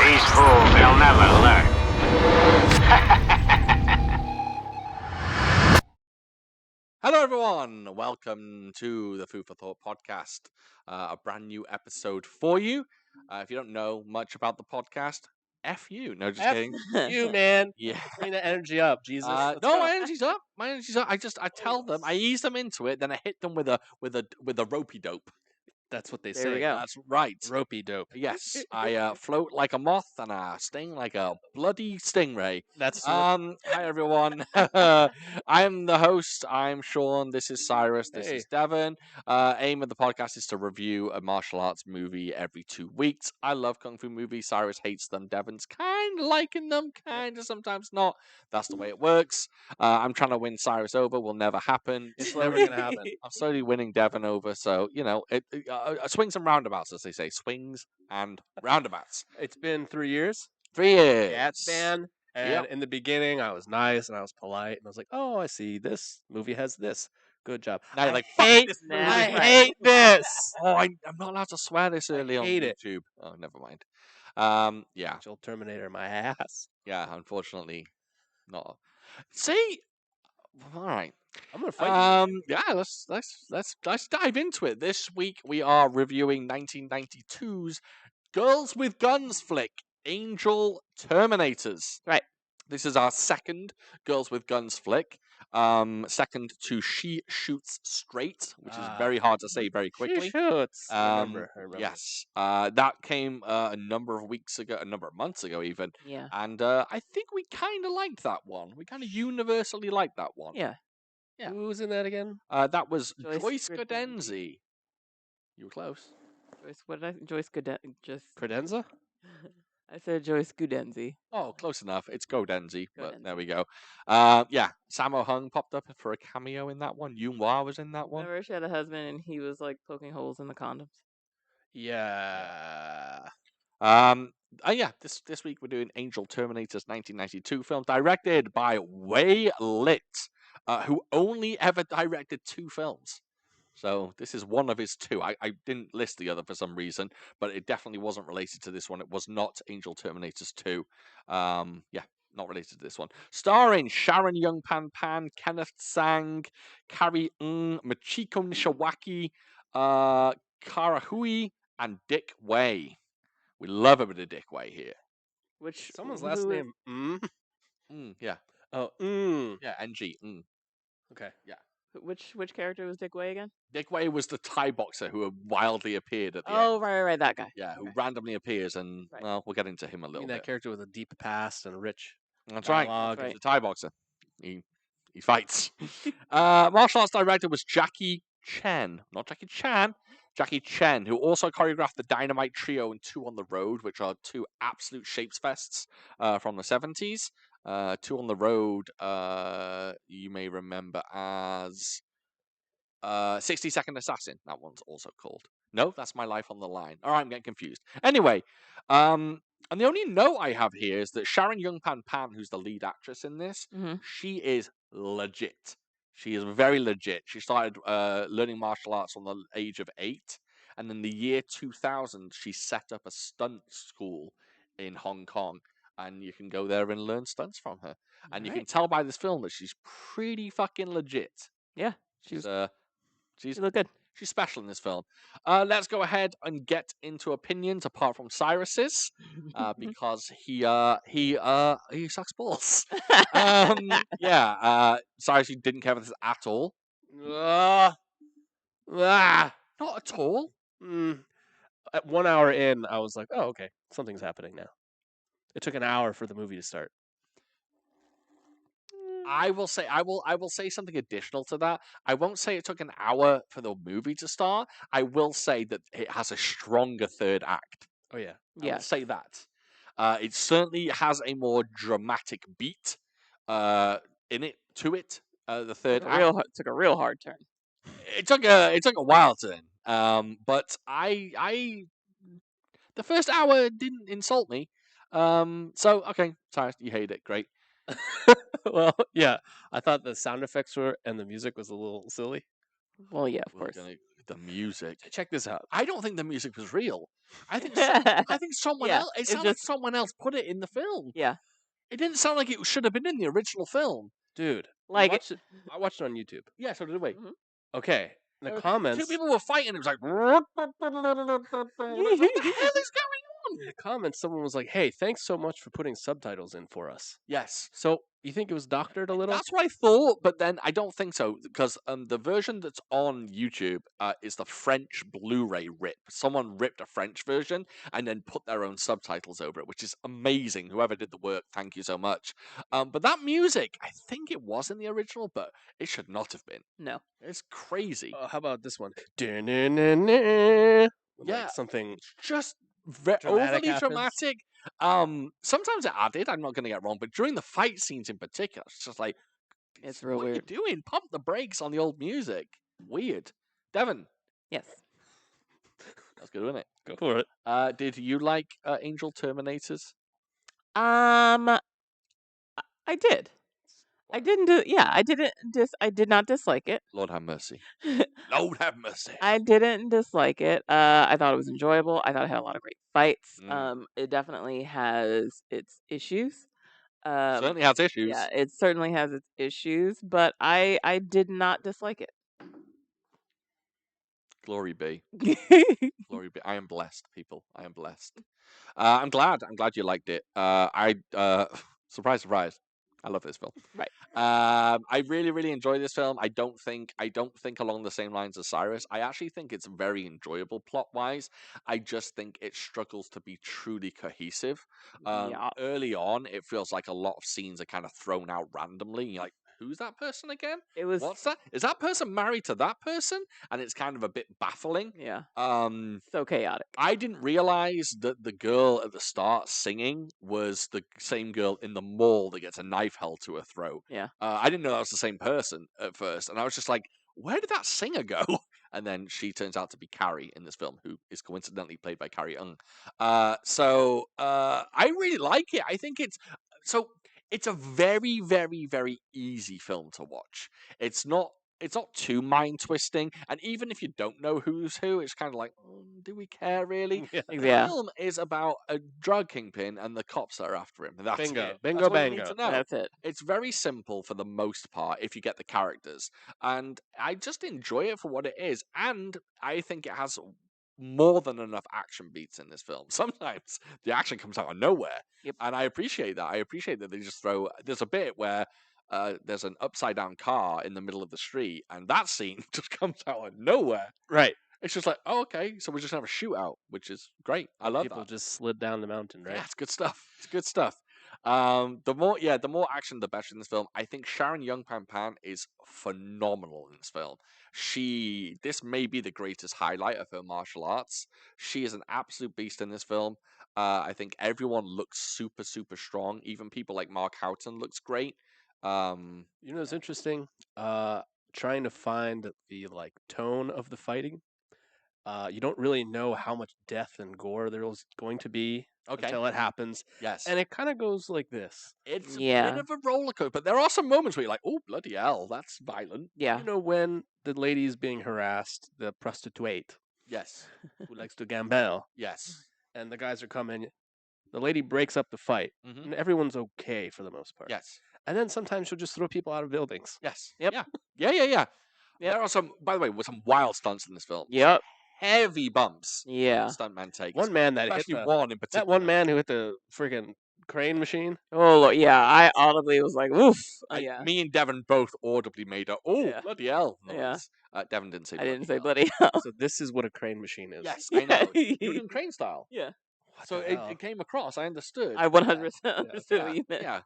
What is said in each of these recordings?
These fools, they'll never learn. Hello, everyone. Welcome to the Food for Thought podcast, a brand new episode for you. If you don't know much about the podcast, F you. No, just kidding. You, man. Yeah. Bring that energy up, Jesus. No, Let's go. my energy's up. My energy's up. I tell them, I ease them into it, then I hit them with a ropey dope. That's what they There say. we go. That's right. Ropey dope. Yes, I float like a moth and I sting like a bloody stingray. That's Hi everyone. I'm the host. I'm Sean. This is Cyrus. This is Devan. Aim of the podcast is to review a martial arts movie every 2 weeks. I love kung fu movies. Cyrus hates them. Devan's kind of liking them, kind of sometimes not. That's the way it works. I'm trying to win Cyrus over. Will never happen. It's never gonna happen. I'm slowly winning Devan over. So swings and roundabouts, as they say. Swings and roundabouts. It's been 3 years. 3 years. Yeah, it's been. And in the beginning, I was nice and I was polite and I was like, "Oh, I see. This movie has this. Good job." Now you're like, hate this I movie. hate this. Oh, I'm not allowed to swear this early on hate it. YouTube. Oh, never mind. Yeah, Actual Terminator, my ass. yeah. Unfortunately, not. See, all right. I'm gonna fight you. Yeah. Let's dive into it. This week we are reviewing 1992's Girls with Guns flick, Angel Terminators. Right. This is our second Girls with Guns flick. Second to She Shoots Straight, which is very hard to say very quickly. She shoots. I remember. Yes. That came a number of weeks ago, a number of months ago even. Yeah. And I think we kind of liked that one. We kind of universally liked that one. Yeah. Yeah. Who was in that again? That was Joyce Joyce Credenzi. Credenzi. You were close. Joyce, what did I? Joyce Just. Credenza? I said Joyce Gudenzi. Oh, close enough. It's Godenzi, but Godenzi. there we go. Yeah, Sammo Hung popped up for a cameo in that one. Yoon Hwa was in that one. Remember, she had a husband and he was like poking holes in the condoms. Yeah. Yeah, this week we're doing Angel Terminators 1992 film directed by Wei Lit, who only ever directed 2 films. So this is one of his 2. I didn't list the other for some reason, but it definitely wasn't related to this one. It was not Angel Terminators 2. Yeah, not related to this one. Starring Sharon Young Pan, Kenneth Sang, Carrie Ng, Machiko Nishawaki, Kara Hui, and Dick Wei. We love a bit of Dick Wei here. Which Someone's last name. Yeah. Oh, Yeah, NG. Okay. Yeah. Which character was Dick Wei again? Dick Wei was the Thai boxer who wildly appeared at the end. Oh, right, that guy. Yeah, who Okay. randomly appears, and Right. well, we'll get into him a I little mean bit. that character with a deep past and rich. That's right. dialogue. Right. He's a Thai boxer. He fights. Martial arts director was Jackie Chen, not Jackie Chan. Jackie Chen, who also choreographed the Dynamite Trio and 2 on the Road, which are 2 absolute shapes fests from the 70s. 2 on the Road, you may remember as 60-Second Assassin. That one's also called. No, that's My Life on the Line. All right, I'm getting confused. Anyway, and the only note I have here is that Sharon Young Pan, who's the lead actress in this, Mhm. she is legit. She is very legit. She started learning martial arts from the age of 8. And in the year 2000, she set up a stunt school in Hong Kong. And you can go there and learn stunts from her. And you can Right. tell by this film that she's pretty fucking legit. Yeah. She's She looked good. she's special in this film. Let's go ahead and get into opinions apart from Cyrus's, because he sucks balls. Cyrus, you didn't care for this at all. Ah. Not at all. At 1 hour in, I was like, "Oh, okay, something's happening now." It took an hour for the movie to start. I will say something additional to that. I won't say it took an hour for the movie to start. I will say that it has a stronger third act. Oh yeah. I Yeah. will say that. It certainly has a more dramatic beat in it to it. The third act. Took a real hard turn. It took a while turn. But I the first hour didn't insult me. So okay, Cyrus, you hate it. Great. Well, yeah. I thought the sound effects were and the music was a little silly. Well, yeah, of We're course. gonna The music. Check this out. I don't think the music was real. I think someone Yeah, else. It it's sounded like just- someone else put it in the film. Yeah. It didn't sound like it should have been in the original film. Dude, Like I watched it on YouTube. Yeah, so did we. Mhm. Okay. In the Two comments, people were fighting. It was like, what the hell is going on? in the comments, someone was like, "Hey, thanks so much for putting subtitles in for us." Yes. So you think it was doctored a little? That's what I thought, but then I don't think so because the version that's on YouTube is the French Blu-ray rip. Someone ripped a French version and then put their own subtitles over it, which is amazing. Whoever did the work, thank you so much. But that music, I think it was in the original, but it should not have been. No. It's crazy. How about this one? Yeah. Like something. Just Dramatic overly happens. dramatic. Sometimes it added. I'm not going to get wrong, but during the fight scenes in particular, it's just like, It's real what weird. are you doing? Pump the brakes on the old music. Weird. Devon, Yes. that's good, isn't it? Go for it. Did you like Angel Terminators? I did. I didn't do. Yeah, I didn't. I did not dislike it. Lord have mercy. Lord have mercy. I didn't dislike it. I thought it was enjoyable. I thought it had a lot of great fights. It definitely has its issues. Certainly has issues. Yeah, it certainly has its issues, but I did not dislike it. Glory be. Glory be. I am blessed, people. I am blessed. I'm glad you liked it. Surprise, surprise. I love this film. Right. I really, really enjoy this film. I don't think along the same lines as Cyrus. I actually think it's very enjoyable plot wise. I just think it struggles to be truly cohesive. Yeah. Early on, it feels like a lot of scenes are kind of thrown out randomly. You're like, who's that person again? It was. What's that? Is that person married to that person? And it's kind of a bit baffling. Yeah. So chaotic. I didn't realize that the girl at the start singing was the same girl in the mall that gets a knife held to her throat. Yeah. I didn't know that was the same person at first, and I was just like, "Where did that singer go?" And then she turns out to be Carrie in this film, who is coincidentally played by Carrie Ng. I really like it. I think it's a very, very, very easy film to watch. It's not too mind twisting, and even if you don't know who's who, it's kind of like, do we care really? Yeah. The film is about a drug kingpin and the cops that are after him. That's Bingo. it. Bingo, That's all you need bango. to know. That's it. It's very simple for the most part if you get the characters, and I just enjoy it for what it is, and I think it has more than enough action beats in this film. Sometimes the action comes out of nowhere, Yep. and I appreciate that. I appreciate that they just throw. There's a bit where there's an upside down car in the middle of the street, and that scene just comes out of nowhere. Right. It's just like, oh, okay, so we're just gonna have a shootout, which is great. I love People that. just slid down the mountain, right? Yeah, it's good stuff. It's good stuff. The more action, the better in this film. I think Sharon Young Pan is phenomenal in this film. This may be the greatest highlight of her martial arts. She is an absolute beast in this film. I think everyone looks super, super strong. Even people like Mark Houghton looks great. You know what's interesting? Trying to find the tone of the fighting. You don't really know how much death and gore there's going to be until it happens. Yes. And it kind of goes like this. It's Yeah. a bit of a roller coaster, but there are some moments where you're like, oh, bloody hell, that's violent. Yeah. You know when the lady's being harassed, the prostitute Yes. who likes to gamble, Yes. and the guys are coming, the lady breaks up the fight, Mhm. and everyone's okay for the most part. Yes. And then sometimes she'll just throw people out of buildings. Yes. Yep. Yeah. Yep. There are some, by the way, with some wild stunts in this film. Yep. Heavy bumps. Yeah. Stuntman takes. One man that hit Especially the, one in particular. that one man who hit the friggin' crane machine. Oh, Lord, yeah. I audibly was like, oof. Yeah. Me and Devon both audibly made a, oh, Yeah. bloody hell. Yeah. Noise. Devon didn't say I didn't say hell. bloody hell. So this is what a crane machine is. Yes, I know. You were doing crane style. Yeah. What So the it, hell? it came across. I understood. I 100% understood yeah, what you meant. yeah.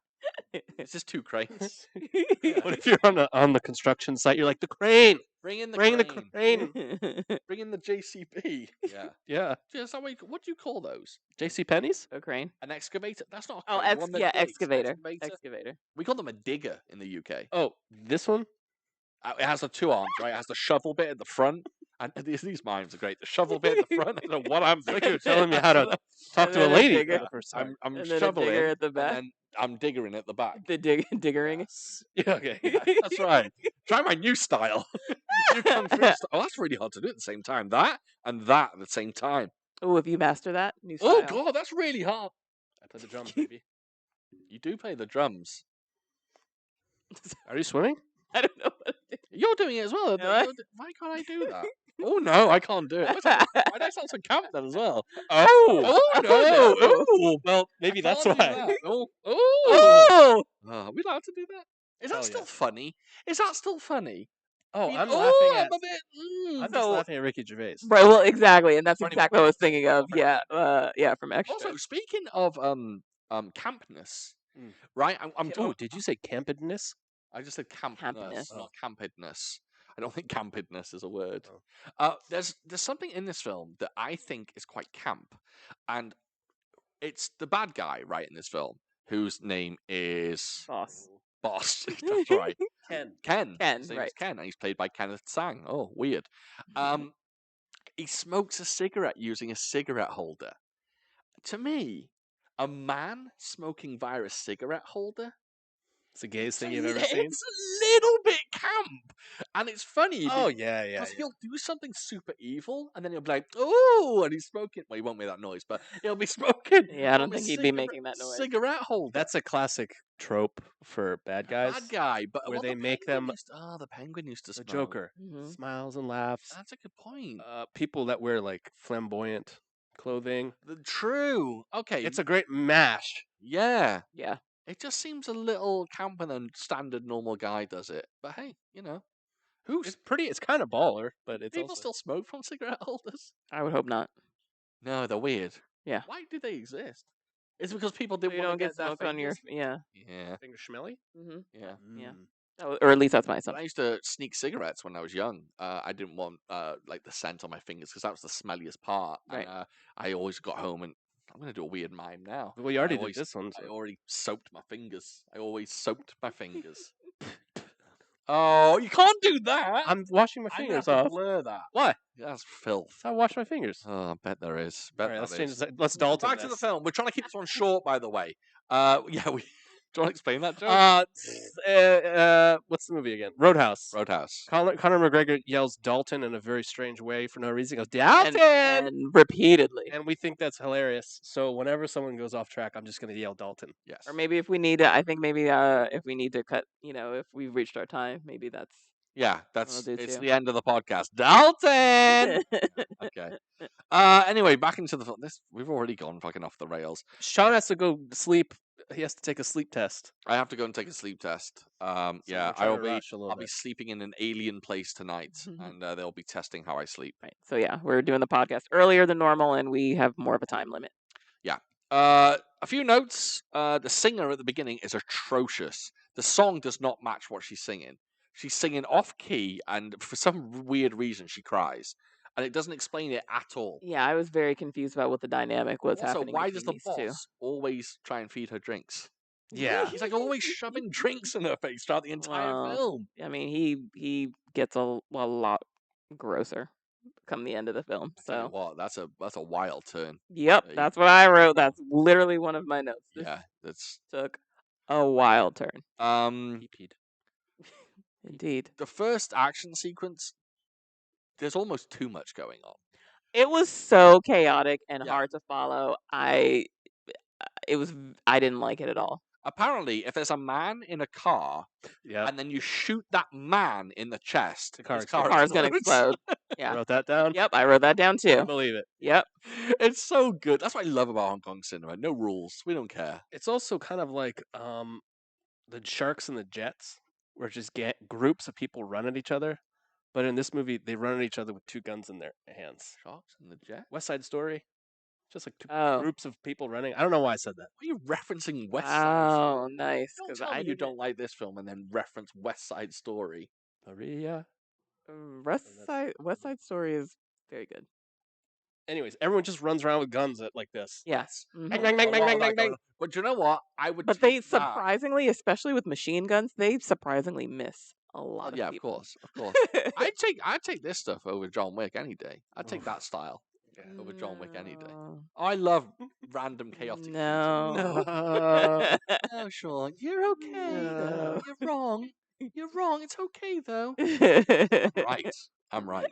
It's just two cranes. What if you're on the construction site? You're like, the crane, Bring in the bring crane. the crane. Bring in the JCB. Yeah. Yeah, Is that what do you call those? J.C. Penney's. A crane. An excavator? That's not a Oh, crane. one that digs. excavator. Excavator. Excavator. We call them a digger in the UK. Oh, this one. It has the two arms, right? It has the shovel bit at the front. And these mimes are great. The shovel bit at the front. I don't know what I'm It's like doing. you're telling me how to talk And to a then a lady digger. for the first time. I'm And then a shoveling. digger at the and back. then I'm diggering at the back. The diggering. Yes. Yeah, okay. Yeah, that's right. Try my new style. New kung fu style. Oh, that's really hard to do at the same time. That and that at the same time. Oh, if you master that, new Oh style. god, that's really hard. I play the drums, baby. You do play the drums. Are you swimming? I don't know what to do. You're doing it as well. Am I? Why can't I do that? Oh no, I can't do it. Why that sounds like Captain as well? Oh! Oh no! no. Oh, Well, maybe I that's can't do why. that. Oh, Oh! are we allowed to do that? Is that Hell still yes. funny? Is that still funny? Oh, I'm I'm laughing at. a bit. I'm just So- laughing at Ricky Gervais. Right, well, exactly, and that's Funny exactly what I was Bucket. thinking of. Funny Yeah, from Extra. Also, speaking of campness, Mm. right? I'm Oh, did you say campedness? I just said campness, Campness. not campedness. I don't think campedness is a word. Oh. There's something in this film that I think is quite camp, and it's the bad guy, right, in this film, whose name is Boss. Boss. That's right, Ken. Ken. Ken, His name is right. Ken, and he's played by Kenneth Tsang. Oh, weird. He smokes a cigarette using a cigarette holder. To me, a man smoking via a cigarette holder. It's the gayest thing you've ever seen. It's a little bit camp, and it's funny. Oh, yeah. Because he'll do something super evil, and then he'll be like, "Oh," and he's smoking. Well, he won't make that noise, but he'll be smoking. Yeah, I don't from a think he'd be making that noise. Cigarette holder. That's a classic trope for bad guys. bad guy, but where well, they the make Penguin them- the Penguin used to The smoke. Joker Mhm. smiles and laughs. That's a good point. People that wear like flamboyant clothing. True. Okay. It's a great mash. yeah. Yeah. It just seems a little camper than standard normal guy does it. But hey, who's It's pretty. It's kind of baller, but it's people also still smoke from cigarette holders? I would hope not. No, they're weird. Yeah. Why do they exist? It's because people So didn't you want don't to get their smoke on your. fingers- Yeah. Yeah, finger schmelly. Mm-hmm. yeah. Yeah. Mm. Or at least that's my When I assumption. used to sneak cigarettes when I was young, I didn't want like the scent on my fingers because that was the smelliest part. Right. And I always got home and I'm gonna do a weird mime now. Well, you already always- did this one. I So. already soaked my fingers. I always soaked my fingers. Oh, you can't do that. I'm washing my I'm gonna fingers have to off. blur that. Why? That's filth. I wash my fingers. Oh, I bet there is. All Bet right, let's that change. is. This. Let's Dalton. Back to the this. film. We're trying to keep this one short, by the way. Yeah, we. Do you want to explain that, Joe? What's the movie again? Roadhouse. Roadhouse. Conor McGregor yells Dalton in a very strange way for no reason. He goes Dalton, And repeatedly. and we think that's hilarious. So whenever someone goes off track, I'm just going to yell Dalton. Yes. Or maybe if we need to, I think maybe if we need to cut, if we've reached our time, maybe that's. Yeah, that's do it's too. the end of the podcast. Dalton. Okay. Anyway, back into the film. We've already gone fucking off the rails. Sean has to go sleep. He has to take a sleep test. I have to go and take a sleep test. So Yeah, we're trying I'll to be. rush a little I'll be bit. sleeping in an alien place tonight, and they'll be testing how I sleep. Right. So yeah, we're doing the podcast earlier than normal, and we have more of a time limit. A few notes. The singer at the beginning is atrocious. The song does not match what she's singing. She's singing off key, and for some weird reason, she cries, and it doesn't explain it at all. Yeah, I was very confused about what the dynamic was Also, happening. why does the between these two. boss always try and feed her drinks? Yeah. He's like always shoving drinks in her face throughout the entire Well, film. I mean, he gets a lot grosser come the end of the film. Tell you So what, that's a wild turn. yep, Yeah, you- that's what I wrote. That's literally one of my notes. This Yeah, that's took a wild turn. He peed. Indeed, the first action sequence. There's almost too much going on. it was so chaotic and Yeah. hard to follow. I didn't like it at all. Apparently, if there's a man in a car Yeah. and then you shoot that man in the chest, The car his explodes. Car's gonna explodes. explode. I Yeah. wrote that down. Yep, I wrote that down I too. believe it. Yep. It's so good. That's what I love about Hong Kong cinema. No rules. We don't care. It's also kind of like the Sharks and the Jets, where it's just groups of people run at each other. But in this movie, they run at each other with two guns in their hands. Sharks and the Jet. West Side Story, just like two Oh. groups of people running. I don't know why I said that. Why are you referencing West Side Oh, Story? nice. Don't 'Cause tell I me you didn't- don't like this film and then reference West Side Story. Maria. West Side Story is very good. Anyways, everyone just runs around with guns at like this. Yes. Bang, bang, bang, A bang, lot bang, of bang, that bang. going on. But you know what? I would. But they take that. surprisingly, especially with machine guns, they surprisingly miss a lot of Yeah, of people. course, of course. I'd take this stuff over John Wick any day. I'd take that style over John Wick any day. No. I love random chaotic. No. No. No, so sure. You're okay, though. You're wrong. You're wrong. It's okay, though. I'm right.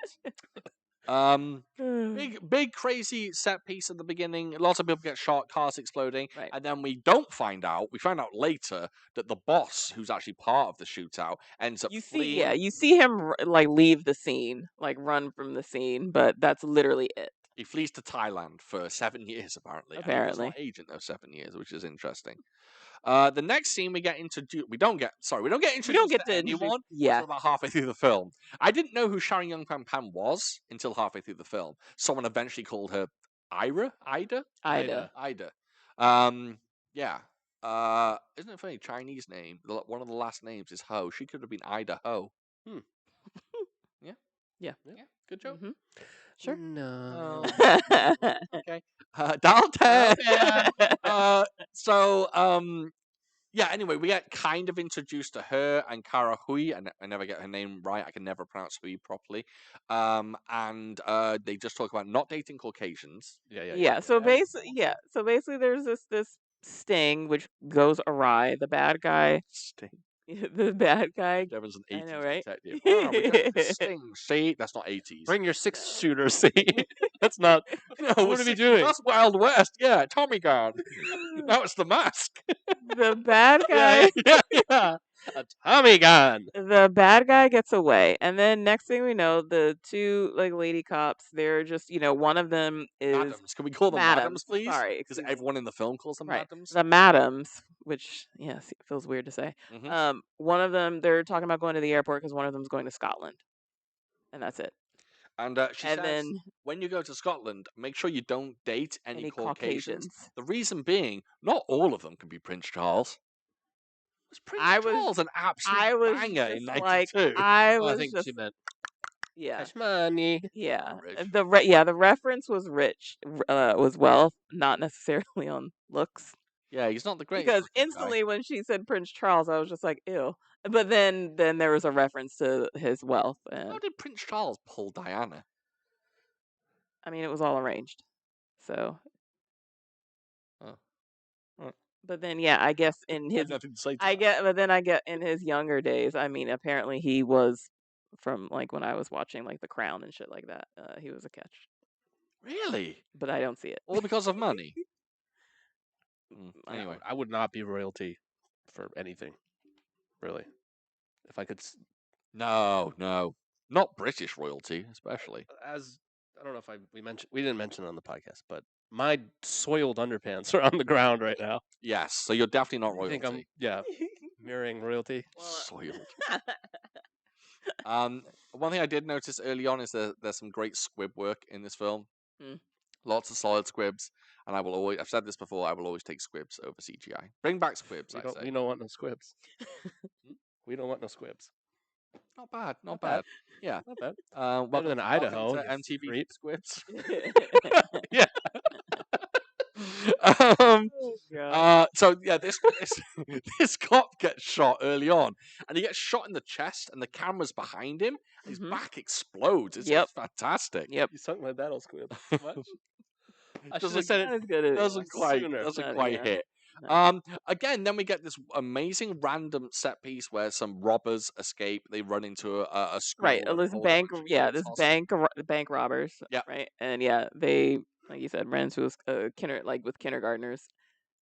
Big crazy set piece at the beginning. Lots of people get shot, cars exploding, Right. and then we don't find out. We find out later that the boss, who's actually part of the shootout, ends up fleeing. You see him like leave the scene, like run from the scene, but that's literally it. He flees to Thailand for 7 years, apparently. And he does not age in those 7 years, which is interesting. The next scene we get introduced. We don't get introduced to anyone until about halfway through the film. I didn't know who Sharon Young Pan Pan was until halfway through the film. Someone eventually called her Ida. Yeah. Isn't it funny? Chinese name. One of the last names is Ho. She could have been Ida Ho. Yeah. Good joke. Mm-hmm. Sure. No. Okay. Dalton. Yeah, anyway, we get kind of introduced to her and Kara Hui, and I never get her name right. I can never pronounce Hui properly. And they just talk about not dating Caucasians. So basically, there's this sting which goes awry. The bad guy. Sting. The bad guy. Devan's an 80s I know, right? detective. Oh, we got this Sting. See, that's not 80s. Bring your 6-shooter. See, that's not. What are we doing? That's Wild West. Yeah, Tommy gun. Now it's the mask. The bad guy. Yeah. A Tommy gun. The bad guy gets away, and then next thing we know, the two like lady cops. They're just one of them is Madams. Can we call them madams, please? Sorry, because everyone in the film calls them madams. The madams, which it feels weird to say. Mm-hmm. One of them, they're talking about going to the airport because one of them's going to Scotland, and that's it. And she says, when you go to Scotland, make sure you don't date any Caucasians. The reason being, not all of them can be Prince Charles. Was Prince Charles an absolute banger in 92? I think she meant cash money. Yeah, the reference was rich, was wealth, not necessarily on looks. Yeah, he's not the greatest. Because instantly when she said Prince Charles, I was just like, ew. But then there was a reference to his wealth. And how did Prince Charles pull Diana? I mean, it was all arranged. So. But then, I guess in his, in his younger days, I mean, apparently he was from like when I was watching like The Crown and shit like that. He was a catch. Really? But I don't see it. All because of money. Anyway, I would not be royalty for anything, really. If I could. No, not British royalty, especially. As I don't know if we didn't mention it on the podcast, but my soiled underpants are on the ground right now. Yes, so you're definitely not royalty. I think I'm mirroring royalty. Soiled. One thing I did notice early on is there's some great squib work in this film. Lots of solid squibs, and I've said this before, I will always take squibs over CGI. Bring back squibs, We don't want no squibs. We don't want no squibs. Not bad. Yeah. Not bad. Better than Idaho. MTV squibs. Yeah. So yeah, this cop gets shot early on, and he gets shot in the chest, and the camera's behind him. And his back explodes. It's just fantastic. Yep. You sunk my battle squib. What? I Doesn't should have said it. Doesn't quite hit. No. Again, then we get this amazing random set piece where some robbers escape. They run into a school. Right, this bank robbers. Yeah. Right, and they, like you said, ran into with kindergartners,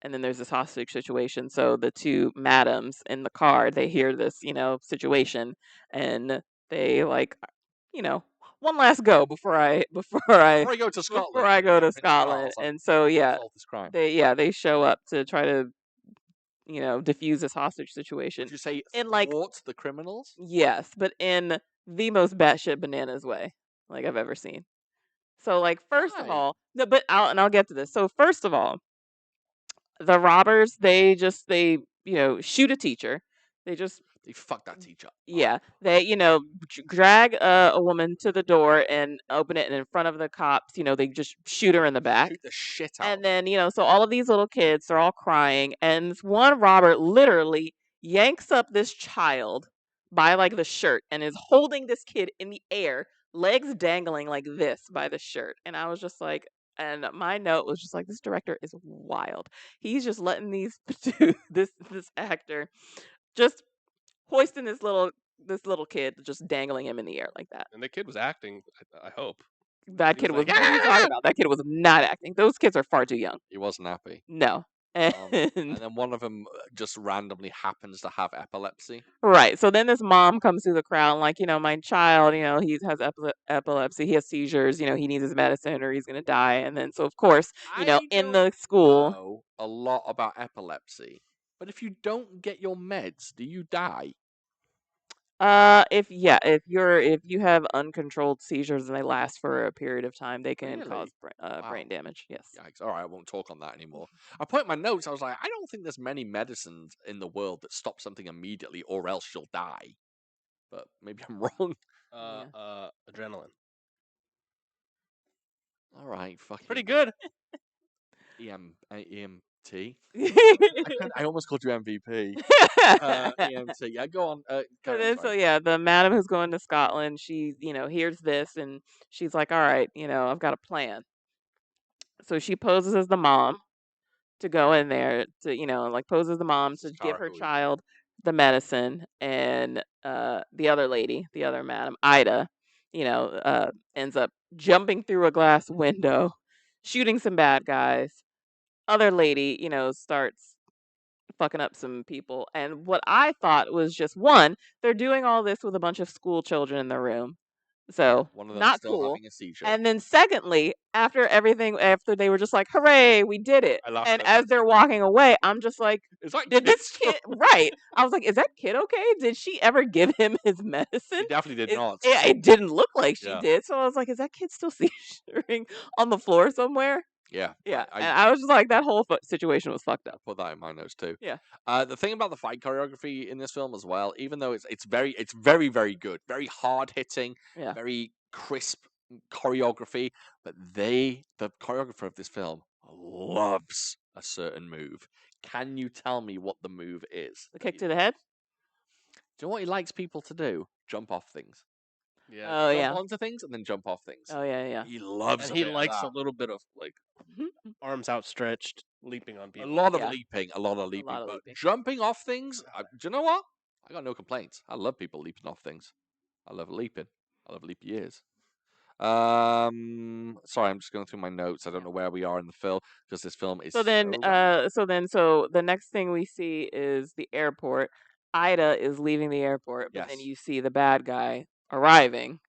and then there's this hostage situation. So the two madams in the car, they hear this, situation, and they one last go before I go to Scotland. Before I go to Scotland, and so they show up to try to defuse this hostage situation. Did you say thwart the criminals? Yes, but in the most batshit bananas way like I've ever seen. So first of all, I'll get to this. So first of all, the robbers they shoot a teacher. They fuck that teacher. Yeah, they drag a woman to the door and open it, and in front of the cops, they just shoot her in the back. Shoot the shit out. And then so all of these little kids, they're all crying, and this one robber literally yanks up this child by the shirt and is holding this kid in the air, legs dangling like this by the shirt, and I was just like, And my note was just like, this director is wild. He's just letting this actor just hoisting this little kid, just dangling him in the air like that. And the kid was acting, I hope. That He kid was was. like, What are you talking about? That kid was not acting. Those kids are far too young. He wasn't happy. No. And And then one of them just randomly happens to have epilepsy. right. So then this mom comes through the crowd, and like, my child, he has epilepsy. He has seizures. He needs his medicine, or he's gonna die. And then, so of course, I in don't the school, know a lot about epilepsy, but if you don't get your meds, do you die? if you have uncontrolled seizures and they last for a period of time, they can cause Really? brain Wow. damage. Yes. Yikes. All right, I won't talk on that anymore. I put in my notes, I was like, I don't think there's many medicines in the world that stop something immediately or else you'll die. But maybe I'm wrong. Adrenaline. All right, fucking Pretty good. EMT. I almost called you MVP. EMT. Yeah, go on. The madam who's going to Scotland, she, hears this and she's like, all right, I've got a plan. So she poses as the mom to go in there to, poses the mom to give her Starhooey. child the medicine. And the other lady, the other madam, Ida, ends up jumping through a glass window, shooting some bad guys. Other lady, starts fucking up some people. And what I thought was just one, they're doing all this with a bunch of school children in the room. So One of them not still cool. having a seizure. And then secondly, after they were just like, hooray, we did it. I laughed And at as that. they're walking away, I'm just like, It's like did this kid right? I was like, is that kid okay? Did she ever give him his medicine? She definitely did not. Yeah, it didn't look like she Yeah. did. So I was like, is that kid still seizuring on the floor somewhere? Yeah. Yeah. I And I was just like, that whole situation was fucked up. put that in my notes too. Yeah. The thing about the fight choreography in this film as well, even though it's very, very good, very hard hitting, Yeah. very crisp choreography, but the choreographer of this film loves a certain move. Can you tell me what the move is? The kick to the head? Do you know what he likes people to do? Jump off things. Yeah. Oh, Jump yeah. onto things and then jump off things. Oh, yeah. He loves And a he bit of likes that. a little bit of like arms outstretched, leaping on A people. lot of Yeah. leaping, a lot of leaping. lot of But leaping. jumping off things, do you know what? I got no complaints. I love people leaping off things. I love leaping. I love leapy ears. Sorry, I'm just going through my notes. I don't know where we are in the film because this film is So then, random. so the next thing we see is the airport. Ida is leaving the airport, but then Yes. you see the bad guy arriving.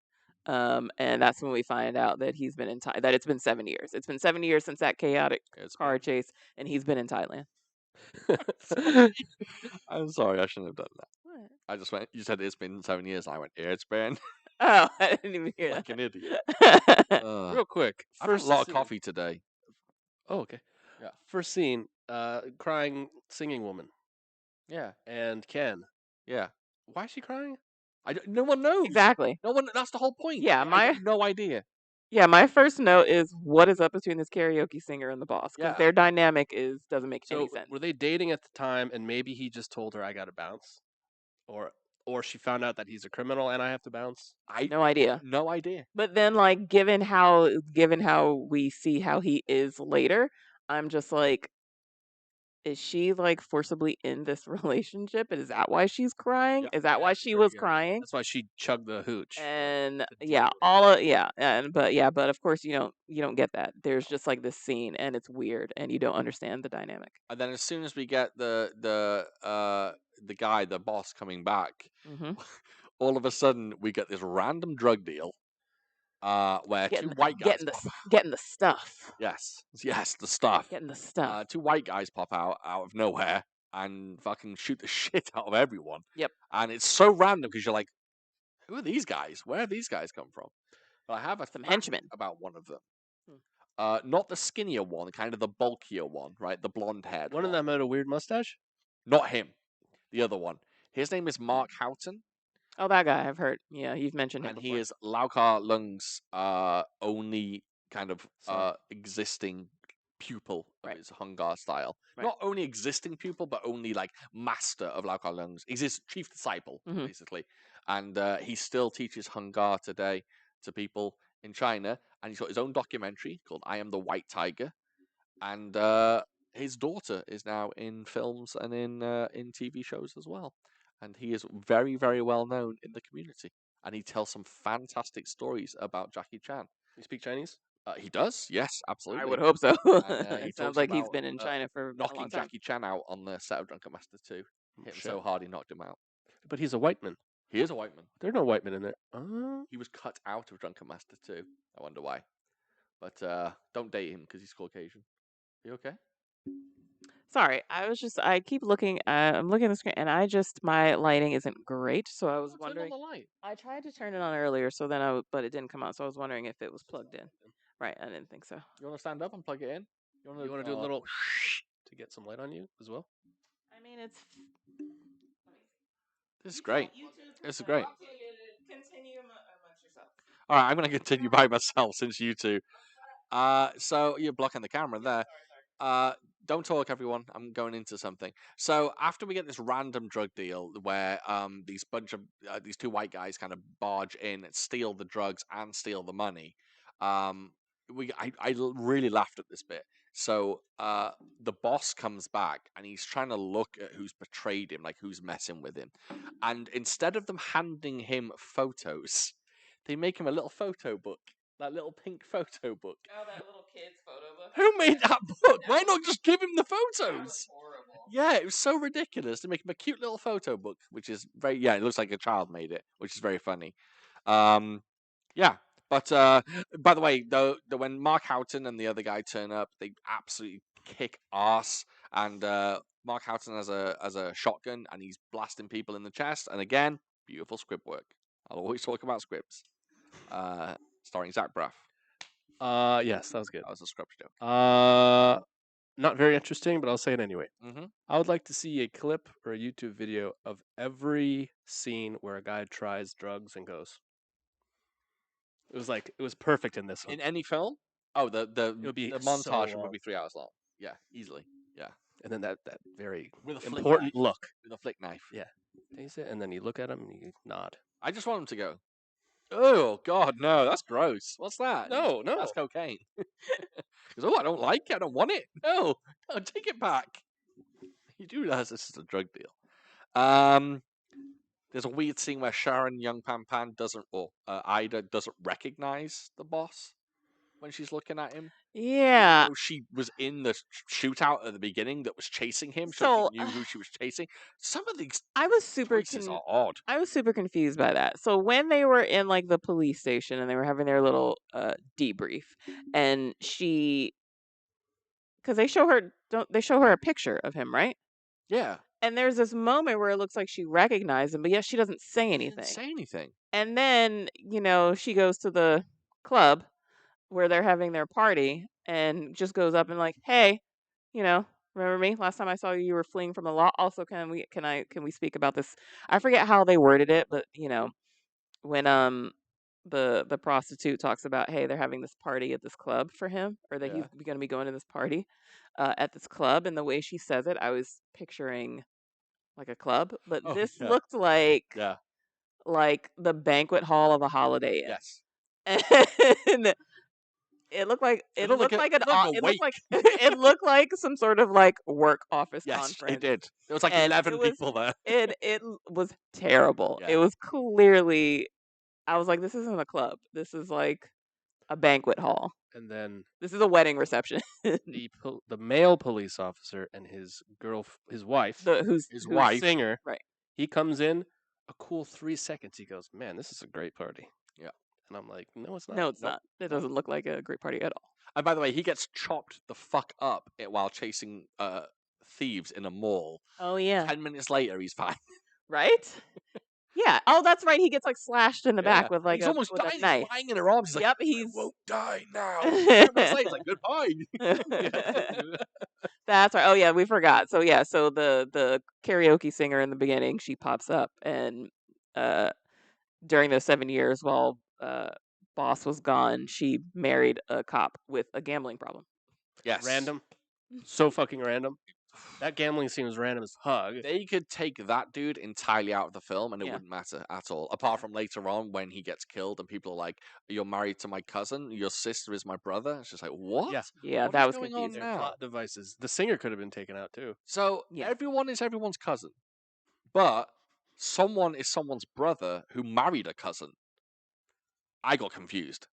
And that's when we find out that he's been in that it's been 7 years. It's been 7 years since that chaotic car chase, and he's been in Thailand. I'm sorry, I shouldn't have done that. What? I just went. You said it's been 7 years. I went. It's been Oh, I didn't even hear like an idiot. that. Real quick. I've had a First lot of scene. coffee today. Oh, okay. Yeah. First scene, crying singing woman. Yeah. And Ken. Yeah. Why is she crying? No one knows. Exactly. No one. That's the whole point. Yeah, I have no idea. Yeah, my first note is what is up between this karaoke singer and the boss? Because Yeah. their dynamic doesn't make So any sense. were they dating at the time, and maybe he just told her I got to bounce, or she found out that he's a criminal and I have to bounce? No idea. No idea. But then, like, given how we see how he is later, I'm just like, is she like forcibly in this relationship? And is that why she's crying? Yeah, Is that why she was crying? That's why she chugged the hooch. And to yeah, deal with it. but of course you don't get that. There's just like this scene, and it's weird, and you don't understand the dynamic. And then as soon as we get the guy, the boss, coming back, all of a sudden we get this random drug deal, where two white guys getting the stuff. Yes, the stuff. Getting the stuff. Two white guys pop out of nowhere and fucking shoot the shit out of everyone. Yep. And it's so random because you're like, who are these guys? Where have these guys come from? But I have some henchmen about one of them. Not the skinnier one, kind of the bulkier one, right? The blonde haired One of them had a weird mustache? Not him. The other one. His name is Mark Houghton. Oh, that guy. I've heard. Yeah, you've mentioned him And before. he is Lau Kar Leung's only kind of existing pupil of his Hungar style. Right. Not only existing pupil, but only like master of Lau Kar Leung's. He's his chief disciple, basically. And he still teaches Hungar today to people in China, and he's got his own documentary called "I Am the White Tiger," and his daughter is now in films and in TV shows as well, and he is very, very well known in the community, and he tells some fantastic stories about Jackie Chan. You speak Chinese? He does, yes, absolutely. I would hope so. And he It sounds talks like he's about been in China for a knocking long time. Jackie Chan out on the set of Drunken Master 2. Hit him Shit. so hard he knocked him out. But he's a white man. He is a white man. There are no white men in there. He was cut out of Drunken Master 2. I wonder why. But don't date him because he's Caucasian. You okay? Sorry, I keep looking. I'm looking at the screen, and my lighting isn't great, so I was Turn wondering. on the light. I tried to turn it on earlier, so then but it didn't come on. So I was wondering if it was plugged in. Right, I didn't think so. You want to stand up and plug it in? You want to do a little to get some light on you as well? I mean, it's. This is great. This is great. Continue amongst yourself. All right, I'm going to continue by myself since you two. So you're blocking the camera there. Don't talk, everyone. I'm going into something. So after we get this random drug deal where these two white guys kind of barge in, steal the drugs and steal the money, I really laughed at this bit. So the boss comes back and he's trying to look at who's betrayed him, like who's messing with him, and instead of them handing him photos, they make him a little photo book. That little pink photo book. Oh, that little kid's photo book. Who made that book? Why not just give him the That photos? was horrible. Yeah, it was so ridiculous to make him a cute little photo book, which is it looks like a child made it, which is very funny. Yeah, but by the way, though, when Mark Houghton and the other guy turn up, they absolutely kick ass, and Mark Houghton has a shotgun, and he's blasting people in the chest, and again, beautiful script work. I'll always talk about scripts. Starring Zach Braff. Yes, that was good. That was a script joke. Not very interesting, but I'll say it anyway. Mm-hmm. I would like to see a clip or a YouTube video of every scene where a guy tries drugs and goes. It was perfect in this one. In any film? Oh, the would be montage so would long. be 3 hours long. Yeah, easily. Yeah. And then that very With a flick important knife. look. With a flick knife. Yeah. Taste it, and then you look at him and you nod. I just want him to go, oh, God, no, that's gross. What's that? No. That's cocaine. He goes, oh, I don't like it. I don't want it. No, take it back. You do realize this is a drug deal. There's a weird scene where Sharon Young Pan Pan Ida doesn't recognize the boss when she's looking at him. Yeah. So she was in the shootout at the beginning that was chasing him, So, she knew who she was chasing. Some of these I was super choices are odd. I was super confused by that. So when they were in like the police station and they were having their little debrief, and because they show her a picture of him, right? Yeah. And there's this moment where it looks like she recognized him, but yet she doesn't say She anything. didn't say anything. And then, she goes to the club where they're having their party and just goes up and like, hey, remember me? Last time I saw you, you were fleeing from the law. Also, can we speak about this? I forget how they worded it, but when the prostitute talks about, hey, they're having this party at this club for him, or that he's going to be going to this party at this club, and the way she says it, I was picturing like a club, but this looked like the banquet hall of a Holiday Inn. Yes. And it looked like it looked like some sort of like work office conference. Yes, it did. There was like 11 people there. It was terrible. Yeah. It was clearly, I was like, this isn't a club. This is like a banquet hall. And then this is a wedding reception. the male police officer and his wife, who's singer, right? He comes in a cool 3 seconds. He goes, "Man, this is a great party." Yeah. And I'm like, no, it's not. No, it's not. It doesn't look like a great party at all. And by the way, he gets chopped the fuck up while chasing thieves in a mall. Oh, yeah. 10 minutes later, he's fine. Right? Yeah. Oh, that's right. He gets like slashed in the back with like he's almost with dying. a knife. He's lying in her arms. He's Yep, like, I won't die now. 10 minutes later, he's like, goodbye. That's right. Oh yeah, we forgot. So yeah, so the karaoke singer in the beginning, she pops up, and during those 7 years while Boss was gone, she married a cop with a gambling problem. Yes. Random. So fucking random. That gambling scene was random as hug. They could take that dude entirely out of the film and it Yeah. wouldn't matter at all. Apart from later on when he gets killed and people are like, "You're married to my cousin. Your sister is my brother." It's just like, what? Yeah. Yeah, What that is was going on confusing. They're now? plot devices. The singer could have been taken out too. So Yeah. everyone is everyone's cousin, but someone is someone's brother who married a cousin. I got confused.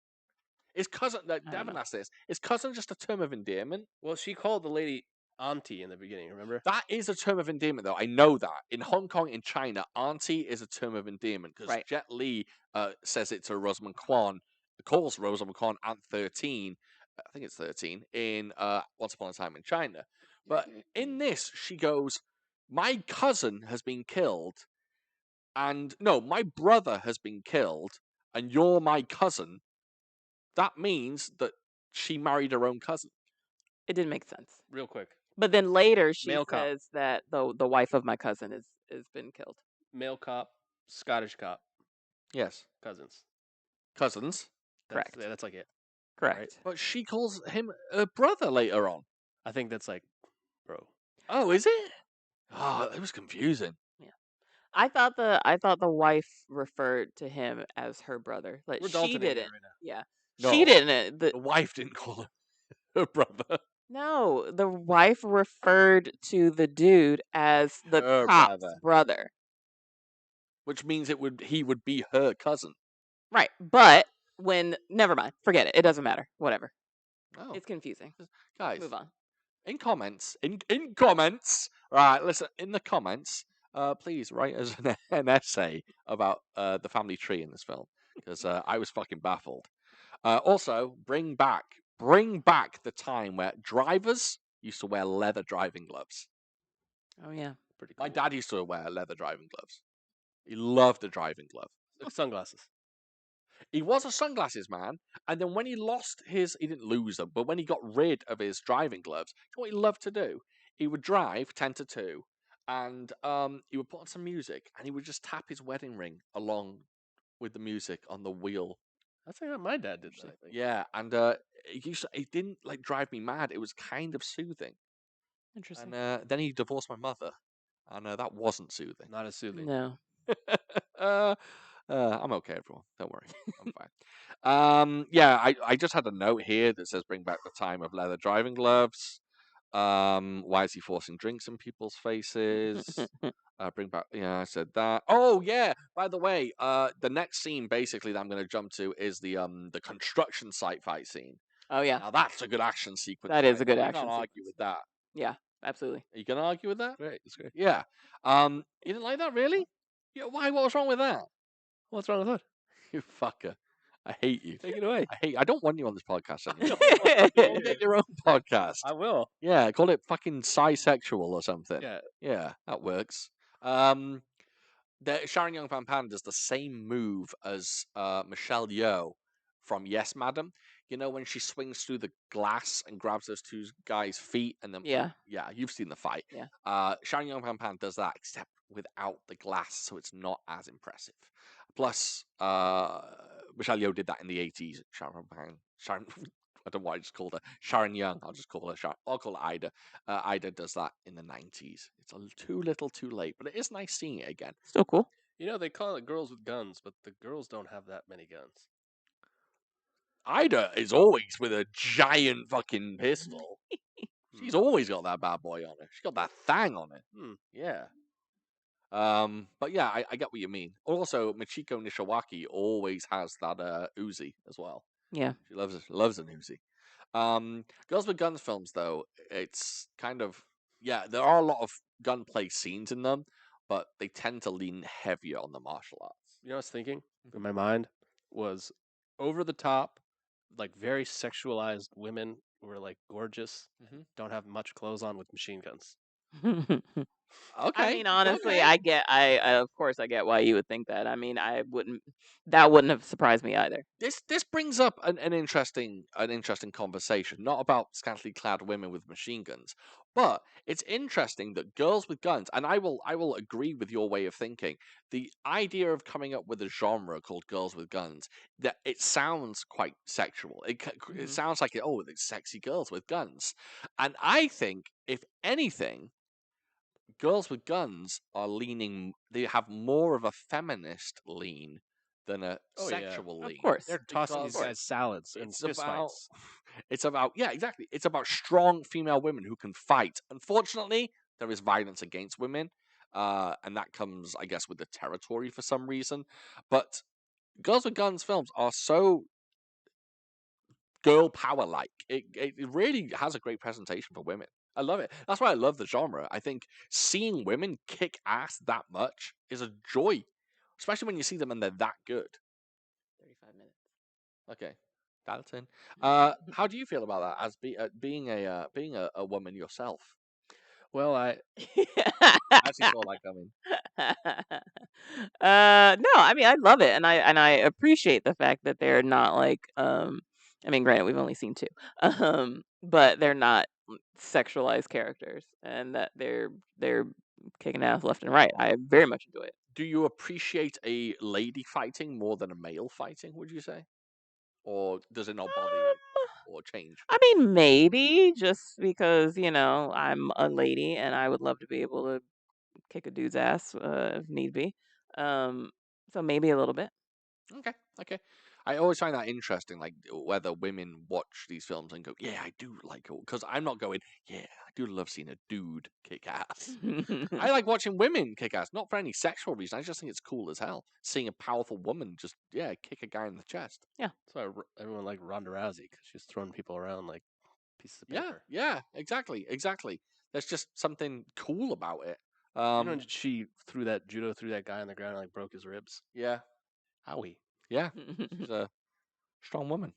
Is cousin? I don't Devin know. asked this. Is cousin just a term of endearment? Well, she called the lady auntie in the beginning. Remember? That is a term of endearment, though. I know that. In Hong Kong, in China, auntie is a term of endearment because Right. Jet Li says it to Rosamund Kwan, calls Rosamund Kwan Aunt 13, I think it's 13, in Once Upon a Time in China. But in this, she goes, my cousin has been killed, and no, my brother has been killed, and you're my cousin. That means that she married her own cousin. It didn't make sense. Real quick. But then later she Male cop. says that the wife of my cousin is been killed. Male cop, Scottish cop, Yes. cousins. Cousins. Correct. That's like it. Correct. But she calls him a brother later on. I think that's like, bro. Oh, is it? Oh, it was confusing. I thought the wife referred to him as her brother. Like We're she Daltoning it didn't. right now. Yeah. No. She didn't. The wife didn't call him her brother. No, the wife referred to the dude as the Her cop's brother. brother. Which means he would be her cousin. Right. But never mind. Forget it. It doesn't matter. Whatever. Oh, It's confusing. guys, Move on. in comments, right? Listen, in the comments, please write us an essay about the family tree in this film because I was fucking baffled. Also, bring back the time where drivers used to wear leather driving gloves. Oh yeah. Pretty cool. My dad used to wear leather driving gloves. He loved the driving glove. Sunglasses. He was a sunglasses man, and then when he didn't lose them, but when he got rid of his driving gloves, you know what he loved to do? He would drive 10 to 2, and he would put on some music, and he would just tap his wedding ring along with the music on the wheel. That's like how my dad did that. I think. Yeah, and it didn't like drive me mad. It was kind of soothing. Interesting. And then he divorced my mother, and that wasn't soothing. Not as soothing. No. I'm okay, everyone. Don't worry, I'm fine. Yeah, I just had a note here that says bring back the time of leather driving gloves. Why is he forcing drinks in people's faces? Bring back. Yeah, I said that. Oh yeah. By the way, the next scene basically that I'm going to jump to is the construction site fight scene. Oh yeah. Now that's a good action sequence. That is right? a good You action can't argue with that. Yeah. Absolutely. Are you gonna argue with that? Great. It's great. Yeah. You didn't like that, really? Yeah. Why? What was wrong with that? What's wrong with that? You fucker. I hate you. Take it away. I don't want you on this podcast anymore. Go get your own podcast. I will. Yeah, call it fucking Sci-Sexual or something. Yeah. Yeah, that works. Sharon Young Van Pan does the same move as Michelle Yeoh from Yes Madam. You know when she swings through the glass and grabs those two guys' feet and then Yeah. yeah, you've seen the fight. Yeah. Sharon Young Van Pan does that except without the glass, so it's not as impressive. Plus, Michelle Yeoh did that in the 80s. Sharon, I don't know why I just called her Sharon Young. I'll just call her Sharon. I'll call her Ida. Ida does that in the 90s. It's too little, too late, but it is nice seeing it again. Still cool. You know, they call it girls with guns, but the girls don't have that many guns. Ida is always with a giant fucking pistol. She's always got that bad boy on her. She's got that thing on her. Yeah. But yeah, I get what you mean. Also, Michiko Nishawaki always has that Uzi as well. Yeah. She loves an Uzi. Girls with Guns films, though, it's kind of there are a lot of gunplay scenes in them, but they tend to lean heavier on the martial arts. You know what I was thinking in my mind was over the top, like very sexualized women who are like gorgeous, don't have much clothes on with machine guns. Okay. I mean, honestly, okay. I of course I get why you would think that. I mean, that wouldn't have surprised me either. This brings up an interesting conversation, not about scantily clad women with machine guns, but it's interesting that girls with guns, and I will agree with your way of thinking. The idea of coming up with a genre called girls with guns, that it sounds quite sexual. It sounds like it's sexy girls with guns, and I think if anything, Girls with Guns are leaning. They have more of a feminist lean than a Oh, yeah. sexual Of lean. course. They're tossing these Because guys salads and it's fist about. fights. It's about exactly. It's about strong female women who can fight. Unfortunately, there is violence against women, and that comes, I guess, with the territory for some reason. But Girls with Guns films are so girl power like. It really has a great presentation for women. I love it. That's why I love the genre. I think seeing women kick ass that much is a joy, especially when you see them and they're that good. 35 minutes. Okay, that's in. How do you feel about that as being a woman yourself? Well, I actually saw that coming. No, I mean I love it, and I appreciate the fact that they're not like I mean, granted, we've only seen two, but they're not sexualized characters, and that they're kicking ass left and right. I very much enjoy it. Do you appreciate a lady fighting more than a male fighting? Would you say, or does it not bother you or change? I mean, maybe just because I'm a lady and I would love to be able to kick a dude's ass if need be. So maybe a little bit. Okay, okay. I always find that interesting, like whether women watch these films and go, "Yeah, I do like it," because I'm not going, "Yeah, I do love seeing a dude kick ass." I like watching women kick ass, not for any sexual reason. I just think it's cool as hell seeing a powerful woman just kick a guy in the chest. that's why everyone liked Ronda Rousey because she's throwing people around like pieces of Yeah, paper. yeah, exactly, exactly. There's just something cool about it. She threw that guy on the ground and like broke his ribs. Yeah, Howie. yeah. She's a strong woman.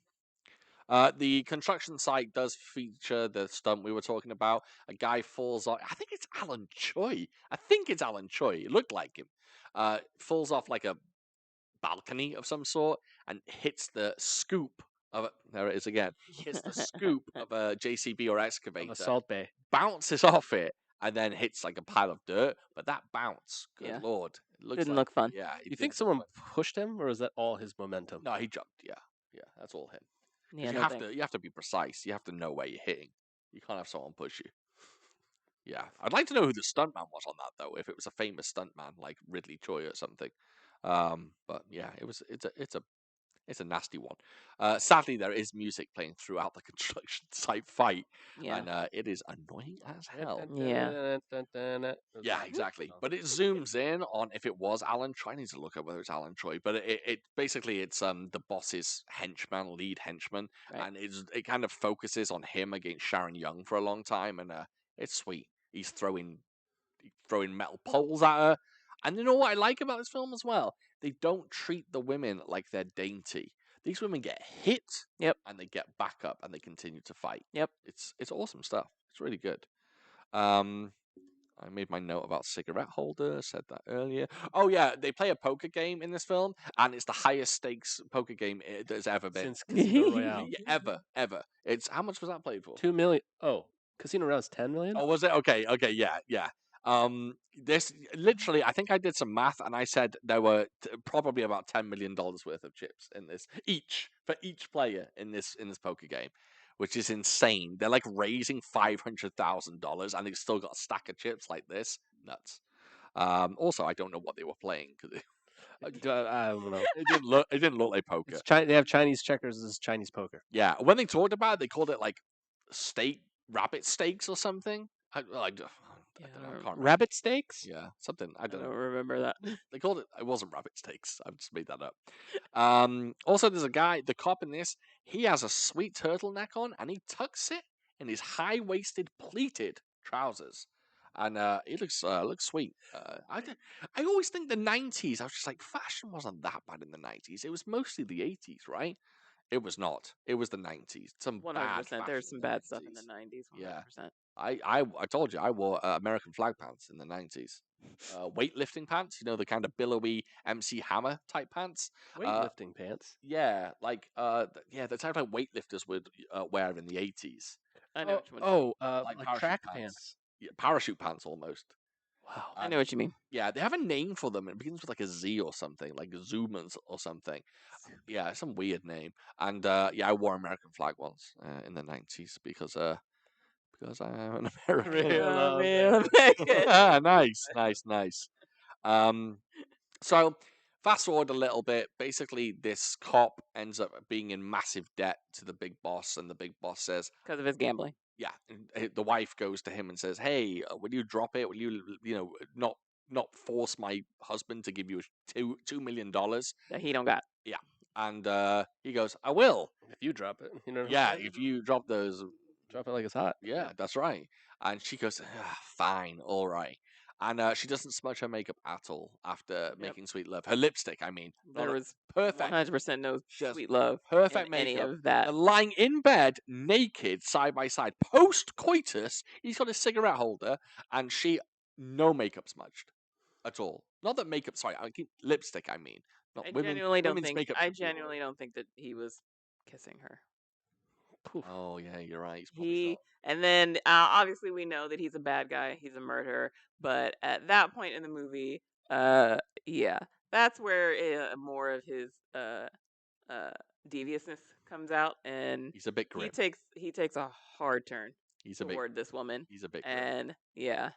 The construction site does feature the stunt we were talking about. A guy falls off. I think it's Alan Choi. It looked like him. Falls off like a balcony of some sort and hits the scoop of there it is again. Hits the scoop of a JCB or Of excavator. a salt bay. Bounces off it and then hits like a pile of dirt. But that bounce, good Yeah. lord, it looks Didn't like, look fun. Yeah, You think someone pushed him, or is that all his momentum? No, he jumped. Yeah, that's all him. Yeah, You no have thanks. to be precise. You have to know where you're hitting. You can't have someone push you. Yeah, I'd like to know who the stuntman was on that though. If it was a famous stuntman like Ridley Choi or something. But yeah, it's a nasty one. Sadly, there is music playing throughout the construction site fight, Yeah. and it is annoying as hell. Yeah. Yeah, exactly. But it zooms in on if it was Alan Choi. I need to look at whether it's Alan Choi, but it basically it's the boss's lead henchman, Right. and it kind of focuses on him against Sharon Young for a long time, and it's sweet. He's throwing metal poles at her, and you know what I like about this film as well? They don't treat the women like they're dainty. These women get hit, Yep. and they get back up, and they continue to fight. Yep. It's awesome stuff. It's really good. I made my note about cigarette holders, said that earlier. Oh, yeah, they play a poker game in this film, and it's the highest stakes poker game there's ever been. Since Casino Royale. Yeah, ever. It's how much was that played for? 2 million. Oh, Casino Royale's 10 million? Oh, was it? Okay, yeah. This literally, I think I did some math, and I said there were probably about $10 million worth of chips in this, for each player in this poker game, which is insane. They're like raising $500,000, and they've still got a stack of chips like this. Nuts. Also, I don't know what they were playing because I don't know. it didn't look like poker. They have Chinese checkers as Chinese poker. Yeah, when they talked about it, they called it like rabbit steaks or something. I don't know, I can't remember. Rabbit steaks? Yeah, something. I I don't don't know. remember that. They called it. It wasn't rabbit steaks. I've just made that up. Also, there's a guy, the cop in this. He has a sweet turtleneck on, and he tucks it in his high-waisted pleated trousers, and he looks sweet. I always think the '90s. I was just like, fashion wasn't that bad in the '90s. It was mostly the '80s, right? It was not. It was the '90s. Some 100%. There's some bad stuff in 90s. the 90s. 100%. Yeah. I told you I wore American flag pants in the '90s. Weightlifting pants, the kind of billowy MC Hammer type pants. Weightlifting pants? Yeah, like the type of weightlifters would wear in the '80s. I know what you mean. Like parachute track pants. Yeah, parachute pants almost. Wow. I know what you mean. Yeah, they have a name for them. It begins with like a Z or something, like Zoomers or something. Yeah, some weird name. And I wore American flag ones in the '90s because because I am an American. Real Real American. Nice. So fast forward a little bit. Basically, this cop ends up being in massive debt to the big boss, and the big boss says, because of his gambling. "Yeah." And the wife goes to him and says, "Hey, will you drop it? Will you, not force my husband to give you $2 million?" That he don't got. Yeah, and he goes, "I will." If you drop it, you know. What I'm Yeah, saying? if you drop those. Drop it like it's hot. Yeah, that's right. And she goes, "Fine, all right." And she doesn't smudge her makeup at all after making sweet love. Her lipstick, I mean, There was perfect, 100% no just sweet love perfect in any makeup. of that. They're lying in bed, naked, side by side, post coitus. He's got a cigarette holder, and she no makeup smudged at all. Not that makeup. Sorry, I keep lipstick. I mean, not I women. genuinely don't Women's think. makeup. I should be all genuinely over. don't think that he was kissing her. Poof. Oh yeah, you're right. He's probably And then obviously we know that he's a bad guy. He's a murderer. But at that point in the movie, yeah, that's where more of his deviousness comes out, and he's a bit grim. he takes a hard turn He's a bit. toward this woman, He's a bit grim. and yeah,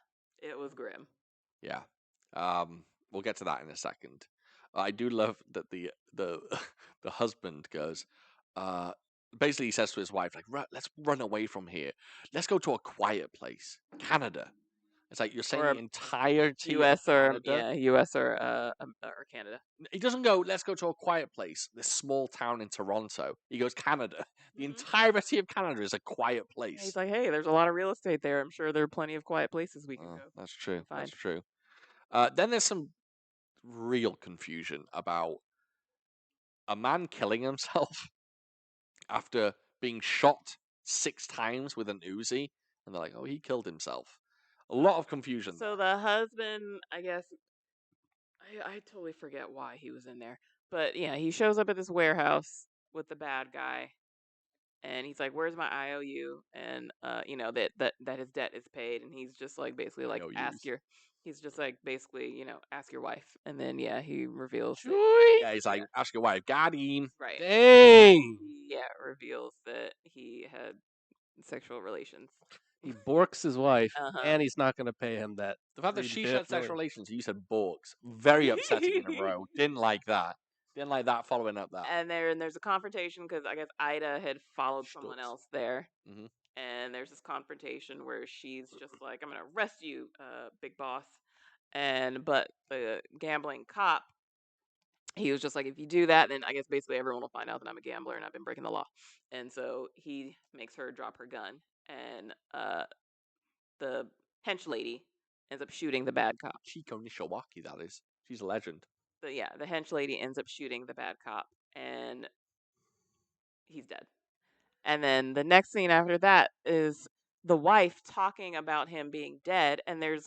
it was grim. Yeah. We'll get to that in a second. I do love that the the husband goes, basically he says to his wife, like, let's run away from here. Let's go to a quiet place. Canada. It's like you're saying Or the entirety U.S. of or Canada. U.S. or Canada. He doesn't go, let's go to a quiet place, this small town in Toronto. He goes, Canada. The entirety of Canada is a quiet place. He's like, hey, there's a lot of real estate there. I'm sure there are plenty of quiet places we can go. That's true. Find. That's true. Then there's some real confusion about a man killing himself after being shot 6 times with an Uzi, and they're like, "Oh, he killed himself." A lot of confusion. So the husband, I guess, I totally forget why he was in there, but yeah, he shows up at this warehouse with the bad guy, and he's like, "Where's my IOU?" And that his debt is paid, and he's just like basically like IOUs. he's just like basically ask your wife, and then yeah, he reveals. Yeah, he's like, "Ask your wife." Got him. Right. Dang. Yeah, reveals that he had sexual relations. He borks his wife, Uh-huh. and he's not going to pay him that. The fact that she 3 had sexual million. relations, you said borks. Very upsetting in a row. Didn't like that. Didn't like that following up that. And there's a confrontation because I guess Ida had followed someone Stutz. else there. Mhm. And there's this confrontation where she's just like, "I'm gonna arrest you, big boss." But the gambling cop, he was just like, "If you do that, then I guess basically everyone will find out that I'm a gambler and I've been breaking the law." And so he makes her drop her gun, and the hench lady ends up shooting the bad cop. Chico Nishawaki, that is. She's a legend. So yeah, the hench lady ends up shooting the bad cop, and he's dead. And then the next scene after that is the wife talking about him being dead, and there's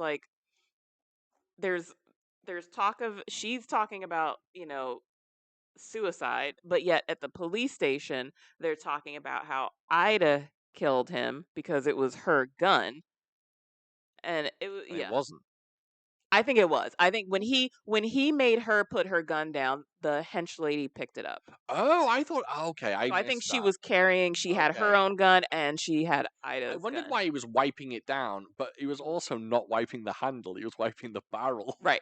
talk of she's talking about suicide, but yet at the police station they're talking about how Ida killed him because it was her gun, and it was It wasn't. I think it was. I think when he made her put her gun down, the hench lady picked it up. Oh, I thought. Okay, So I think missed she that. was carrying. She had her Okay. own gun, and she had Ida's. I wondered gun. why he was wiping it down, but he was also not wiping the handle. He was wiping the barrel. Right.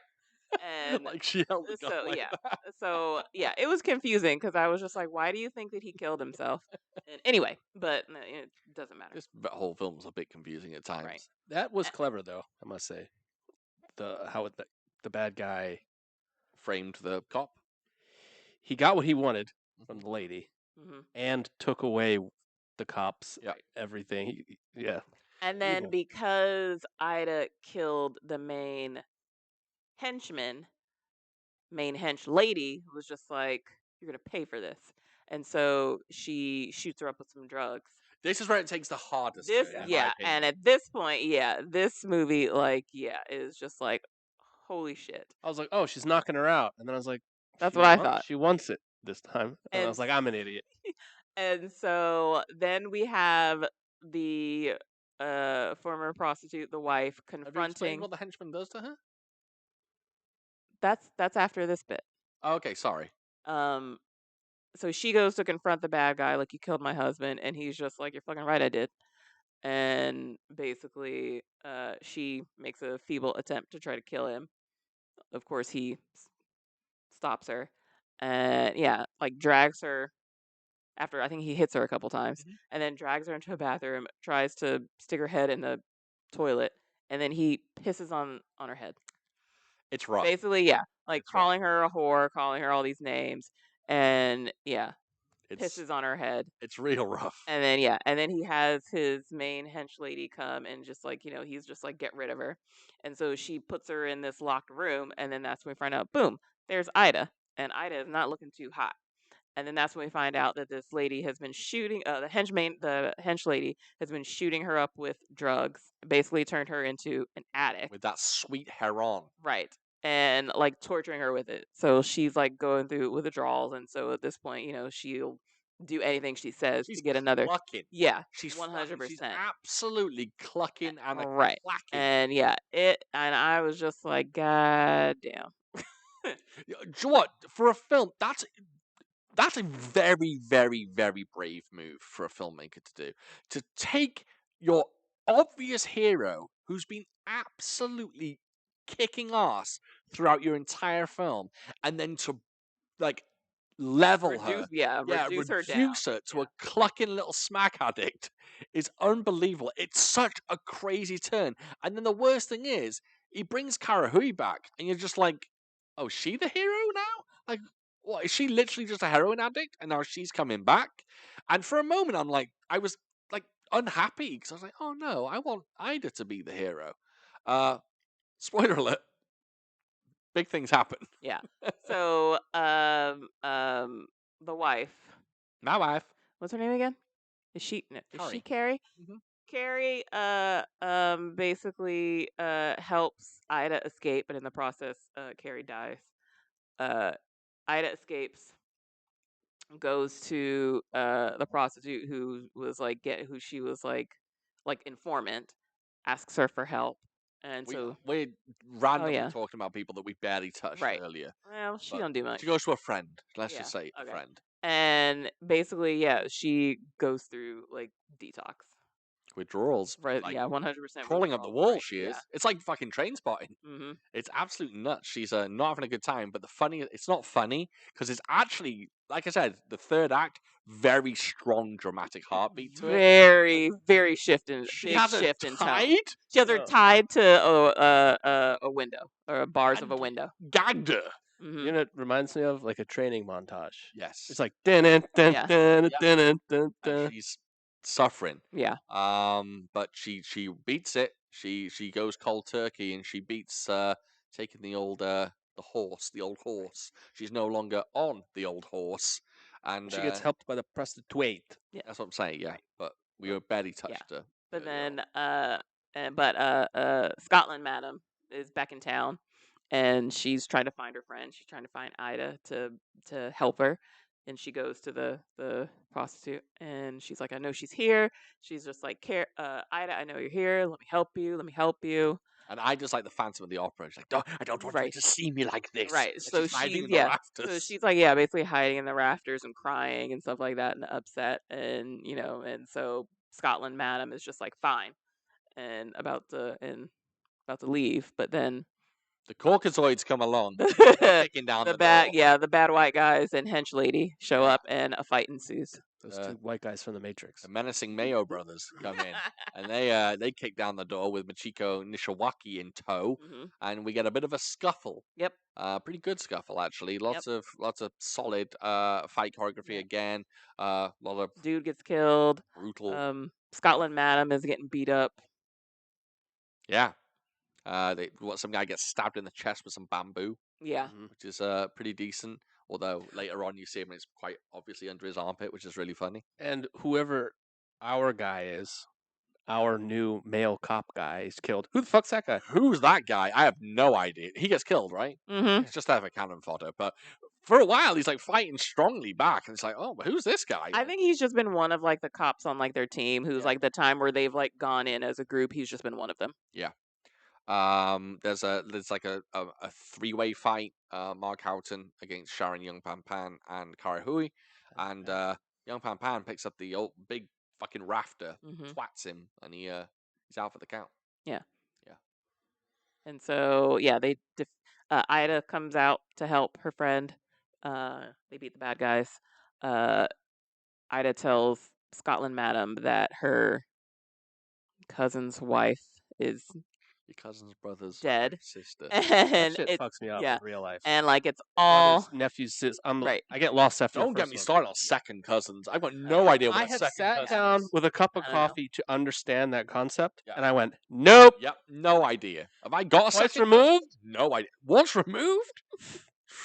And like she held the gun so like yeah, that. so yeah, it was confusing because I was just like, why do you think that he killed himself? And anyway, but it doesn't matter. This whole film was a bit confusing at times. Right. That was clever, though. I must say, the bad guy Framed the cop. he got what he wanted from the lady, Mm-hmm. and took away the cops. Yeah. Everything. Yeah. And then Evil. because Ida killed the main henchman, main hench lady was just like, "You're gonna pay for this," and so she shoots her up with some drugs. This is where it takes the hardest. This, turn, in my yeah, opinion. and at this point, yeah, this movie, like, yeah, is just like, holy shit. I was like, oh, she's knocking her out, and then I was like, That's she what I won- thought. She wants it this time, and I And was like, I'm an idiot. And so then we have the former prostitute, the wife, Have you explained confronting. what the henchman does to her? That's after this bit. Oh, okay, sorry. So she goes to confront the bad guy, like, "You killed my husband," and he's just like, "You're fucking right, I did." and basically, she makes a feeble attempt to try to kill him. Of course, he stops her, and yeah, like drags her after I think he hits her a couple times, and then drags her into a bathroom, tries to stick her head in the toilet, and then he pisses on her head. It's rough. Basically, yeah, like It's rough. calling her a whore, calling her all these names, and yeah, It's pisses on her head. it's real rough. And then and then he has his main hench lady come and just like, he's just like, get rid of her. And so she puts her in this locked room, and then that's when we find out, boom, there's Ida. And Ida is not looking too hot. And then that's when we find out that this lady has been shooting the hench lady has been shooting her up with drugs, basically turned her into an addict. With that sweet heron. Right. And like torturing her with it. So she's like going through withdrawals, and so at this point, she'll do anything she says She's to get another. clucking. Yeah, She's 100%. She's absolutely clucking and right. clacking. And yeah, and I was just like, God damn. Do you know what? For a film, that's a very, very, very brave move for a filmmaker to do. To take your obvious hero who's been absolutely kicking ass throughout your entire film, and then to like level her. Reduce her down. Reduce her to a clucking little smack addict is unbelievable. It's such a crazy turn. And then the worst thing is, he brings Kara Hui back, and you're just like, oh, is she the hero now? Like, what, is she literally just a heroin addict, and now she's coming back? And for a moment, I was like unhappy, because I was like, oh no, I want Ida to be the hero. Spoiler alert, big things happen. Yeah. So, the wife. My wife. What's her name again? Is she Carrie? Mhm. Carrie, basically, helps Ida escape, but in the process, Carrie dies. Ida escapes, goes to the prostitute who was like who she was like informant, asks her for help, and so We're randomly yeah. talking about people that we barely touched Right. earlier. Well, she But don't do much. She goes to a friend. Let's Yeah, just say a okay. friend. And basically, yeah, she goes through like detox. Withdrawals. Right. Like, yeah, 100%. crawling up the withdrawal, wall, right, she is. yeah. It's like fucking train spotting. Mm-hmm. It's absolutely nuts. She's not having a good time. But it's not funny, because it's actually, like I said, the third act, very strong dramatic heartbeat to it. Very, very shifting. She big has her shift in tone. tied, She has her tied to a window or bars of a and window. gagged her. Mhm. You know, it reminds me of like a training montage. Yes. It's like dun dun Yeah. dun dun dun dun And dun. she's suffering. Yeah. But she beats it. She goes cold turkey, and she beats taking the old the old horse. She's no longer on the old horse, and She gets helped by the prostitute. that's what I'm saying. Yeah, Right. but we were barely touched her. But earlier then, on. Scotland Madam is back in town, and she's trying to find her friend. She's trying to find Ida to help her, and she goes to the prostitute, and she's like, I know she's here. She's just like, Ida, I know you're here. Let me help you. Let me help you. And I just like the Phantom of the Opera. She's like, I don't want you Right. to see me like this. Right. And So she's hiding in the So rafters. she's like, yeah, basically hiding in the rafters and crying and stuff like that and upset, and and so Scotland Madam is just like fine and about to leave, but then The Caucasoids come along, kicking down the door. the bad white guys and hench lady show up, and a fight ensues. Those two white guys from the Matrix. The menacing Mayo brothers come in, and they kick down the door with Michiko Nishawaki in tow, Mhm. and we get a bit of a scuffle. Yep. Pretty good scuffle, actually. Lots of solid fight choreography again. A lot of Dude gets killed. brutal. Scotland Madam is getting beat up. Yeah. Some guy gets stabbed in the chest with some bamboo, Yeah. which is pretty decent. Although later on you see him, it's quite obviously under his armpit, which is really funny. And whoever our guy is, our new male cop guy, is killed. Who the fuck's that guy? Who's that guy? I have no idea. He gets killed, right? Mm-hmm. It's just there for cannon fodder. But for a while, he's like fighting strongly back, and it's like, oh, but who's this guy? I think he's just been one of like the cops on like their team who's like the time where they've like gone in as a group. He's just been one of them. Yeah. There's like a three-way fight. Mark Houghton against Sharon Young Pan Pan and Kara Hui, and Young Pan Pan picks up the old big fucking rafter, Mhm. twats him, and he's out for the count. Yeah. Yeah. And so, yeah, Ida comes out to help her friend. They beat the bad guys. Ida tells Scotland Madam that her cousin's wife is Your cousin's brother's dead, sister. That and shit it fucks me up yeah, in real life. and like it's all Brothers, nephews, sis. right. I get lost after the Don't get first me one. started on second cousins. I've got no idea what I a have second sat cousin down is. with a cup of I don't know. coffee to understand that concept, Yeah. and I went, nope. Yep, no idea. Have I got a Twice second removed? cousin? No idea. Once removed?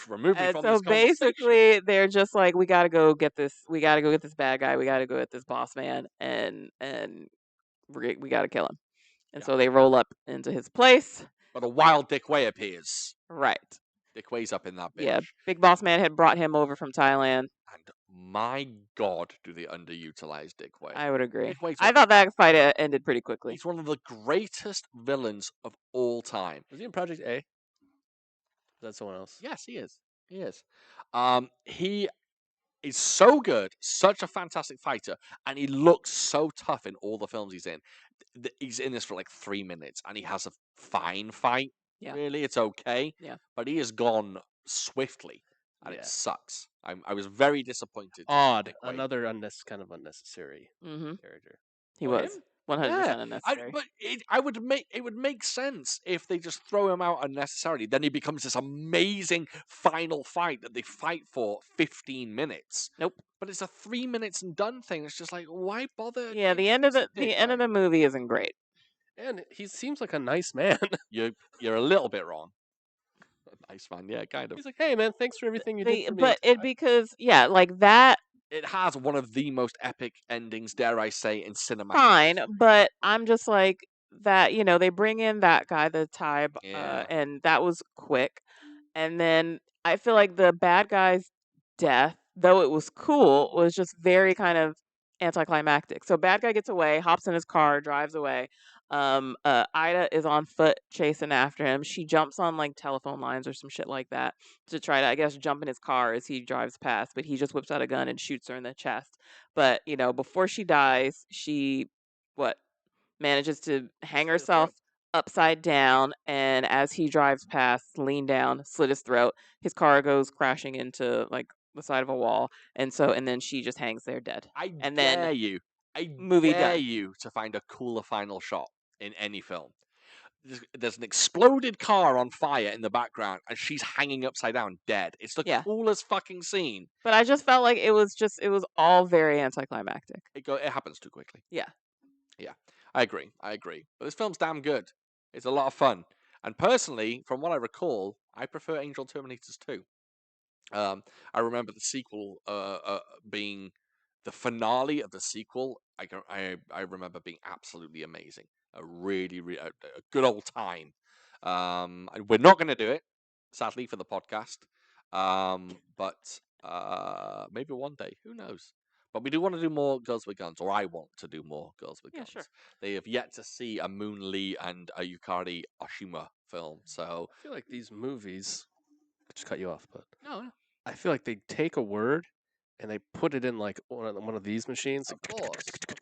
Remove me And from so this conversation. basically, they're just like, we gotta go get this. We gotta go get this bad guy. We gotta go get this boss man, and we gotta kill him. And Yeah. so they roll up into his place. But a wild Dick Wei appears. Right. Dick Wei's up in that bitch. Yeah. Big Boss Man had brought him over from Thailand. And my God, do they underutilize Dick Wei? I would agree. Dick Wei's I thought that fight ended pretty quickly. He's one of the greatest villains of all time. Was he in Project A? Is that someone else? Yes, he is. He is. He is so good, such a fantastic fighter, and he looks so tough in all the films he's in. He's in this for like 3 minutes, and he has a fine fight. Yeah. Really, it's okay. Yeah. But he is gone swiftly, and Yeah. it sucks. I was very disappointed. Odd. Dick Wei. Another kind of unnecessary character. He Oh, was him? 100% Yeah, unnecessary. but it would make sense if they just throw him out unnecessarily. Then he becomes this amazing final fight that they fight for 15 minutes. Nope. But it's a 3 minutes and done thing. It's just like, why bother? Yeah, the end of the movie isn't great. And he seems like a nice man. You're a little bit wrong. Nice man, yeah, kind of. He's like, hey man, thanks for everything you did for me. But because like that. It has one of the most epic endings, dare I say, in cinema. Fine, but I'm just like that. They bring in that guy, the Thai, Yeah. and that was quick. And then I feel like the bad guy's death, though it was cool, was just very kind of anticlimactic. So bad guy gets away, hops in his car, drives away. Ida is on foot chasing after him. She jumps on like telephone lines or some shit like that to try to, I guess, jump in his car as he drives past. But he just whips out a gun and shoots her in the chest. But before she dies, she manages to hang herself upside down, and as he drives past, lean down, slit his throat. His car goes crashing into like the side of a wall, and then she just hangs there dead. I And dare then you. I movie dare done. you to find a cooler final shot in any film. There's an exploded car on fire in the background, and she's hanging upside down, dead. It's the coolest fucking scene. But I just felt like it was all very anticlimactic. It happens too quickly. Yeah. Yeah, I agree. But this film's damn good. It's a lot of fun. And personally, from what I recall, I prefer Angel Terminators 2. I remember the sequel being the finale of the sequel. I remember being absolutely amazing. A really, a good old time. And we're not going to do it, sadly, for the podcast. But maybe one day. Who knows? But we do want to do more Girls with Guns, or I want to do more Girls with Guns. Sure. They have yet to see a Moon Lee and a Yukari Oshima film, so I feel like these movies. I just cut you off, but no. I feel like they take a word and they put it in like one of these machines. Of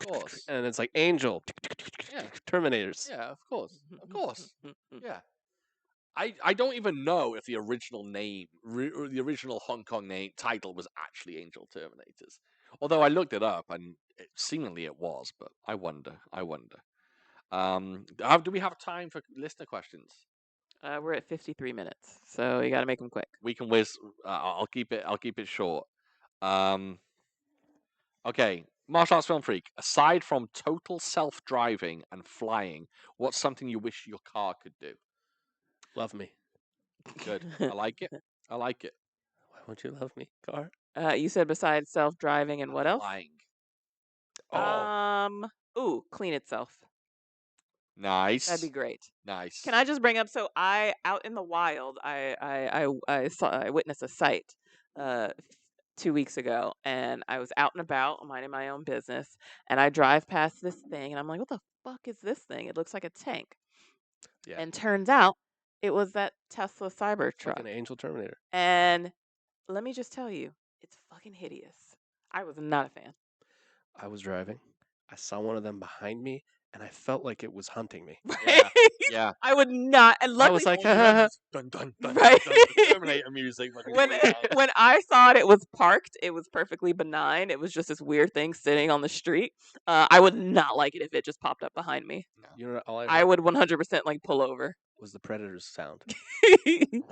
course. And it's like Angel, Terminators. Yeah, of course. Yeah. I don't even know if the original name, the original Hong Kong name title was actually Angel Terminators. Although I looked it up and seemingly it was, but I wonder. Do we have time for listener questions? We're at 53 minutes, so you got to make them quick. We can whiz. I'll keep it short. Okay, martial arts film freak. Aside from total self-driving and flying, what's something you wish your car could do? Love me. Good. I like it. Why won't you love me, car? You said besides self-driving and what else? Flying. Clean itself. Nice. That'd be great. Nice. Can I just bring up? So out in the wild, I witnessed a sight 2 weeks ago, and I was out and about minding my own business, and I drive past this thing, and I'm like, what the fuck is this thing? It looks like a tank. Yeah. And turns out it was that Tesla Cybertruck. Like an Angel Terminator. And let me just tell you, it's fucking hideous. I was not a fan. I was driving. I saw one of them behind me, and I felt like it was hunting me. Yeah, yeah. I would not. And I luckily, was like, All you heard was dun dun dun Right. dun, the Terminator music. fucking when going down. when I saw it was parked. It was perfectly benign. It was just this weird thing sitting on the street. I would not like it if it just popped up behind me. you know, all I heard would 100% like pull over. was the Predator's sound. I do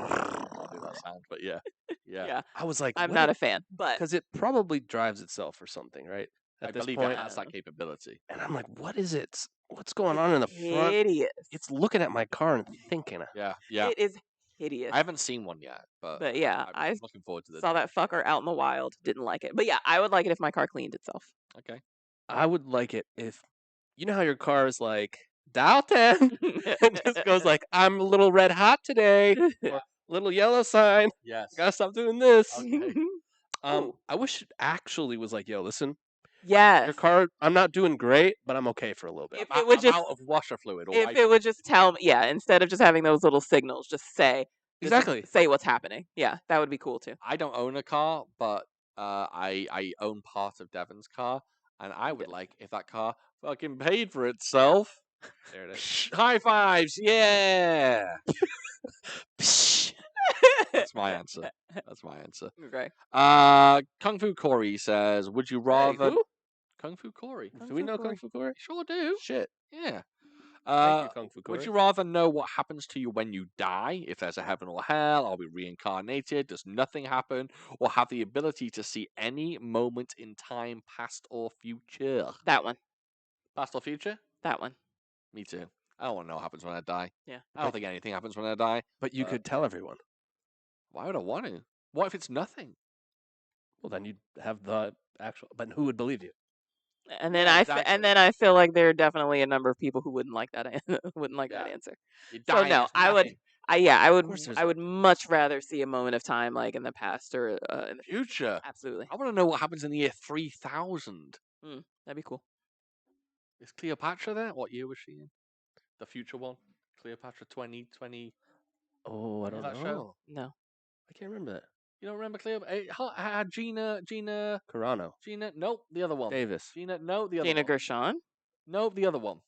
that sound, but yeah. Yeah, I was like, I'm not a fan, but because it probably drives itself or something, right? At I this believe point, it has that capability. and I'm like, what is it? What's going on in the front? hideous. It's looking at my car and thinking. Yeah, yeah. It is hideous. I haven't seen one yet, but yeah, I'm I looking forward to the saw that fucker out in the wild. Didn't like it, but yeah, I would like it if my car cleaned itself. Okay. I would like it if, you know how your car is like, Dalton, and just goes like, I'm a little red hot today, or little yellow sign. Yes. Gotta stop doing this. Okay. Ooh. I wish it actually was like, yo, listen, Yes. your car, I'm not doing great, but I'm okay for a little bit. If I'm it would just out of washer fluid. Or if wipe it would just tell me, yeah, instead of just having those little signals, just say Exactly. say what's happening. Yeah, that would be cool too. I don't own a car, but I own part of Devan's car, and I would like if that car fucking paid for itself. There it is. High fives, yeah. That's my answer. That's my answer. Okay. Kung Fu Corey says, "Would you Hey, rather?" who? Kung Fu Corey. Do we know Kung Fu Corey? Sure do. Shit. Yeah. Thank you, Kung Fu Corey. Would you rather know what happens to you when you die? If there's a heaven or hell, are we reincarnated? Does nothing happen? Or have the ability to see any moment in time, past or future? That one. Past or future? That one. Me too. I don't want to know what happens when I die. Yeah. I don't think anything happens when I die. But you could tell everyone. Why would I want to? What if it's nothing? Well, then you'd have the actual. But who would believe you? And then Yeah, and then I feel like there are definitely a number of people who wouldn't like that that answer. You So die and no, there's I would. nothing. There's I would much rather see a moment of time like in the past or in the Future. absolutely. I want to know what happens in the year 3000. That'd be cool. Is Cleopatra there? What year was she in? The future one? Cleopatra 2020. Oh, I don't that know. show? No. I can't remember that. You don't remember Cleopatra? Gina. Carano. Nope, the other one. Davis. Gina, no, the other Gina one. Gershon. Nope, the other one.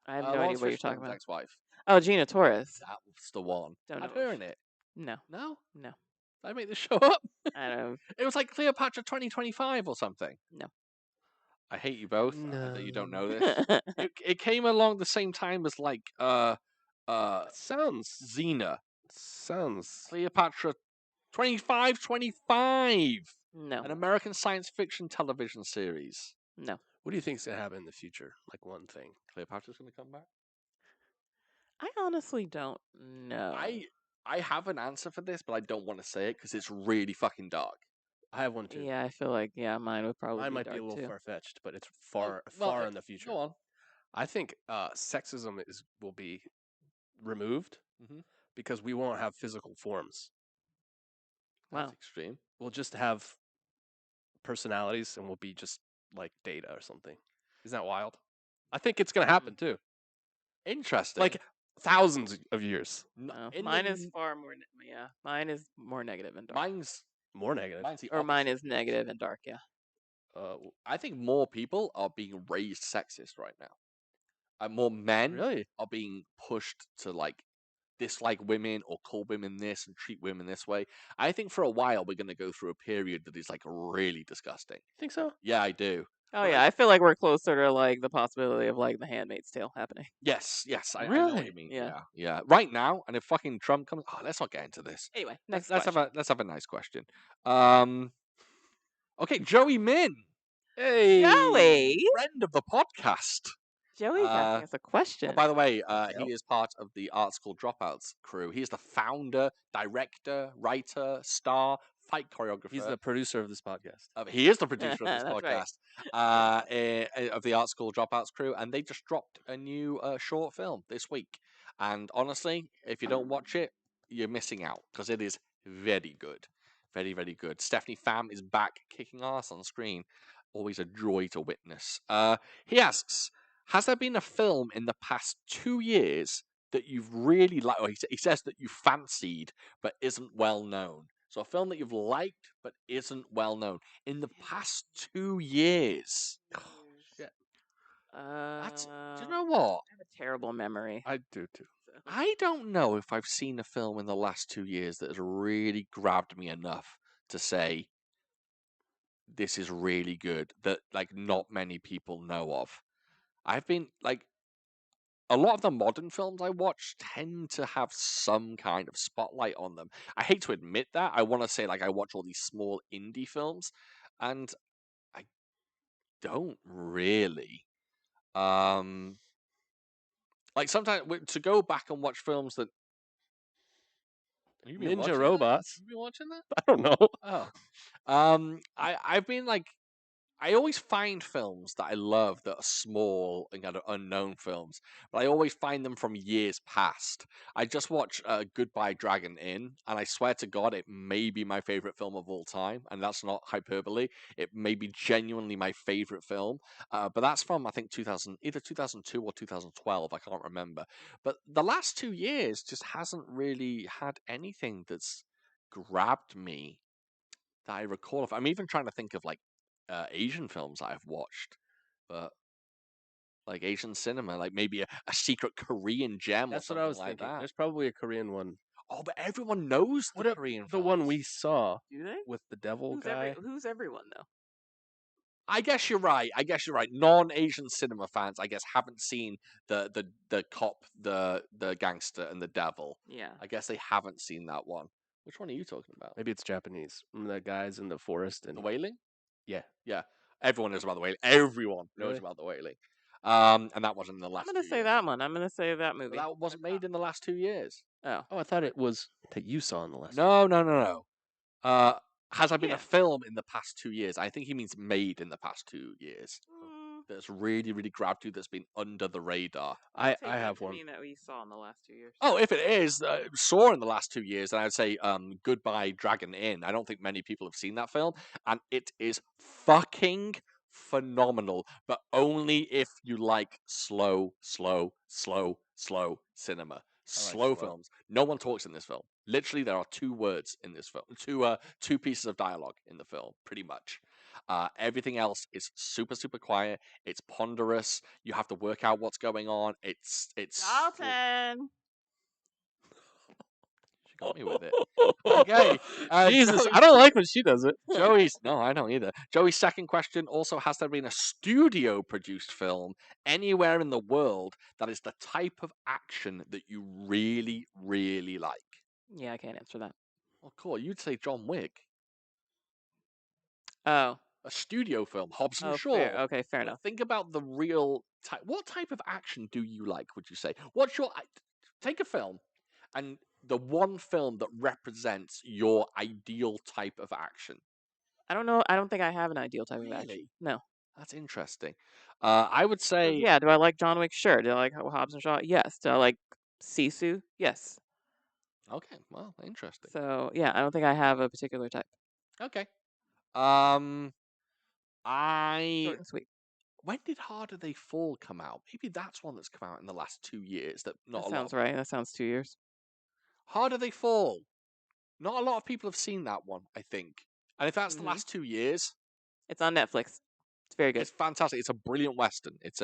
I have no idea Lawrence what you're talking Fishburne's about. ex-wife. Oh, Gina Torres. That was the one. Don't Had know her if in it. No. No? No. Did I make this show up? I don't. It was like Cleopatra 2025 or something. No. I hate you both that you don't know this. know. It came along the same time as like Sounds. Xena. Sounds. Cleopatra 2525. No. An American science fiction television series. No. What do you think's gonna happen in the future? Like one thing. Cleopatra's going to come back? I honestly don't know. I have an answer for this, but I don't want to say it because it's really fucking dark. I have one too. Yeah, I feel like mine would probably Mine might be dark a little too. far fetched, but it's Well, far in the future. Go on. I think sexism will be removed Mhm. because we won't have physical forms. That's Wow. extreme. We'll just have personalities, and we'll be just like data or something. Isn't that wild? I think it's gonna happen too. Interesting. Like thousands of years. No, in mine the- is far more. Mine is more negative and dark. Mine's More negative. the Or mine opposite. is negative and dark. Yeah. I think more people are being raised sexist right now. And more men Really? are being pushed to like dislike women or call women this and treat women this way. I think for a while we're going to go through a period that is like really disgusting. Think so? Yeah, I do. Oh But, yeah, I feel like we're closer to like the possibility of like the Handmaid's Tale happening. Yes, I know what Really? you mean. Yeah. Yeah. Right now, and if fucking Trump comes, let's not get into this. Anyway, next Let's question. have a nice question. Okay, Joey Min, Hey. Joey. friend of the podcast. Joey's asking us a question. Oh, by the way, he is part of the Art School Dropouts crew. He is the founder, director, writer, star, fight choreographer. He's the producer of this podcast. He is the producer of this That's right. podcast of the Art School Dropouts crew, and they just dropped a new short film this week. And honestly, if you don't watch it, you're missing out because it is very good. Very, very good. Stephanie Pham is back kicking ass on screen. Always a joy to witness. He asks, has there been a film in the past 2 years that you've really liked, or he says that you fancied but isn't well known? So a film that you've liked but isn't well known in the past 2 years. Shit. Do you know what? I have a terrible memory. I do too. So. I don't know if I've seen a film in the last 2 years that has really grabbed me enough to say this is really good that like not many people know of. I've been like a lot of the modern films I watch tend to have some kind of spotlight on them. I hate to admit that. I want to say like I watch all these small indie films, and I don't really. Like sometimes to go back and watch films that you been Ninja watching that? robots. You been watching that? I don't know. Oh, I've been like I always find films that I love that are small and kind of unknown films, but I always find them from years past. I just watched Goodbye Dragon Inn, and I swear to God, it may be my favorite film of all time, and that's not hyperbole. It may be genuinely my favorite film, but that's from I think either 2002 or 2012. I can't remember. But the last 2 years just hasn't really had anything that's grabbed me that I recall of. I'm even trying to think of like Asian films I've watched, but like Asian cinema, like maybe a secret Korean gem That's or what something I was like thinking. that. There's probably a Korean one. Oh, but everyone knows the What Korean the films. one we saw Do they? with the devil Who's guy? Who's everyone though? I guess you're right. Non-Asian cinema fans, I guess, haven't seen the cop, the gangster, and the devil. Yeah. I guess they haven't seen that one. Which one are you talking about? Maybe it's Japanese. Remember that guy's in the forest and The Wailing? yeah. Yeah. Everyone knows about the Wailing. Everyone knows Really? about the Wailing. And that wasn't in the I'm last gonna 2 say years. that one. I'm gonna say that But movie. that wasn't made in the last 2 years. Oh. Oh, I thought it was that you saw in the last. No. Has there been Yeah. a film in the past 2 years? I think he means made in the past 2 years. Mm, That's really, really grabbed you. That's been under the radar. I take that have to one. mean that we saw in the last 2 years. Oh, if it is Saw in the last 2 years, then I'd say Goodbye Dragon Inn. I don't think many people have seen that film, and it is fucking phenomenal. But only if you like slow cinema. Slow slow. films. No one talks in this film. Literally, there are 2 words in this film. Two pieces of dialogue in the film, pretty much. Everything else is super quiet. It's ponderous. You have to work out what's going on. It's Dalton. She got me with it. Okay. Jesus, Joey- I don't like when she does it. No, I don't either. Joey's second question also, has there been a studio produced film anywhere in the world that is the type of action that you really, really like? Yeah, I can't answer that. Well, cool. You'd say John Wick. Oh. A studio film, Hobbs and Oh, Shaw. fair. Okay, fair But enough. think about the real type. What type of action do you like, would you say? Take a film and the one film that represents your ideal type of action. I don't know. I don't think I have an ideal type of action. Really? No. That's interesting. I would say, Yeah. Do I like John Wick? Sure. Do I like Hobbs and Shaw? Yes. Do I like Sisu? Yes. okay, well, interesting. So yeah, I don't think I have a particular type. Okay. Short I and sweet. when did Harder They Fall come out? Maybe that's one that's come out in the last 2 years. That not That a lot. sounds right. That sounds 2 years. Harder They Fall. Not a lot of people have seen that one, I think. And if that's the Mhm. last 2 years, It's on Netflix. It's very good. it's fantastic. It's a brilliant western. It's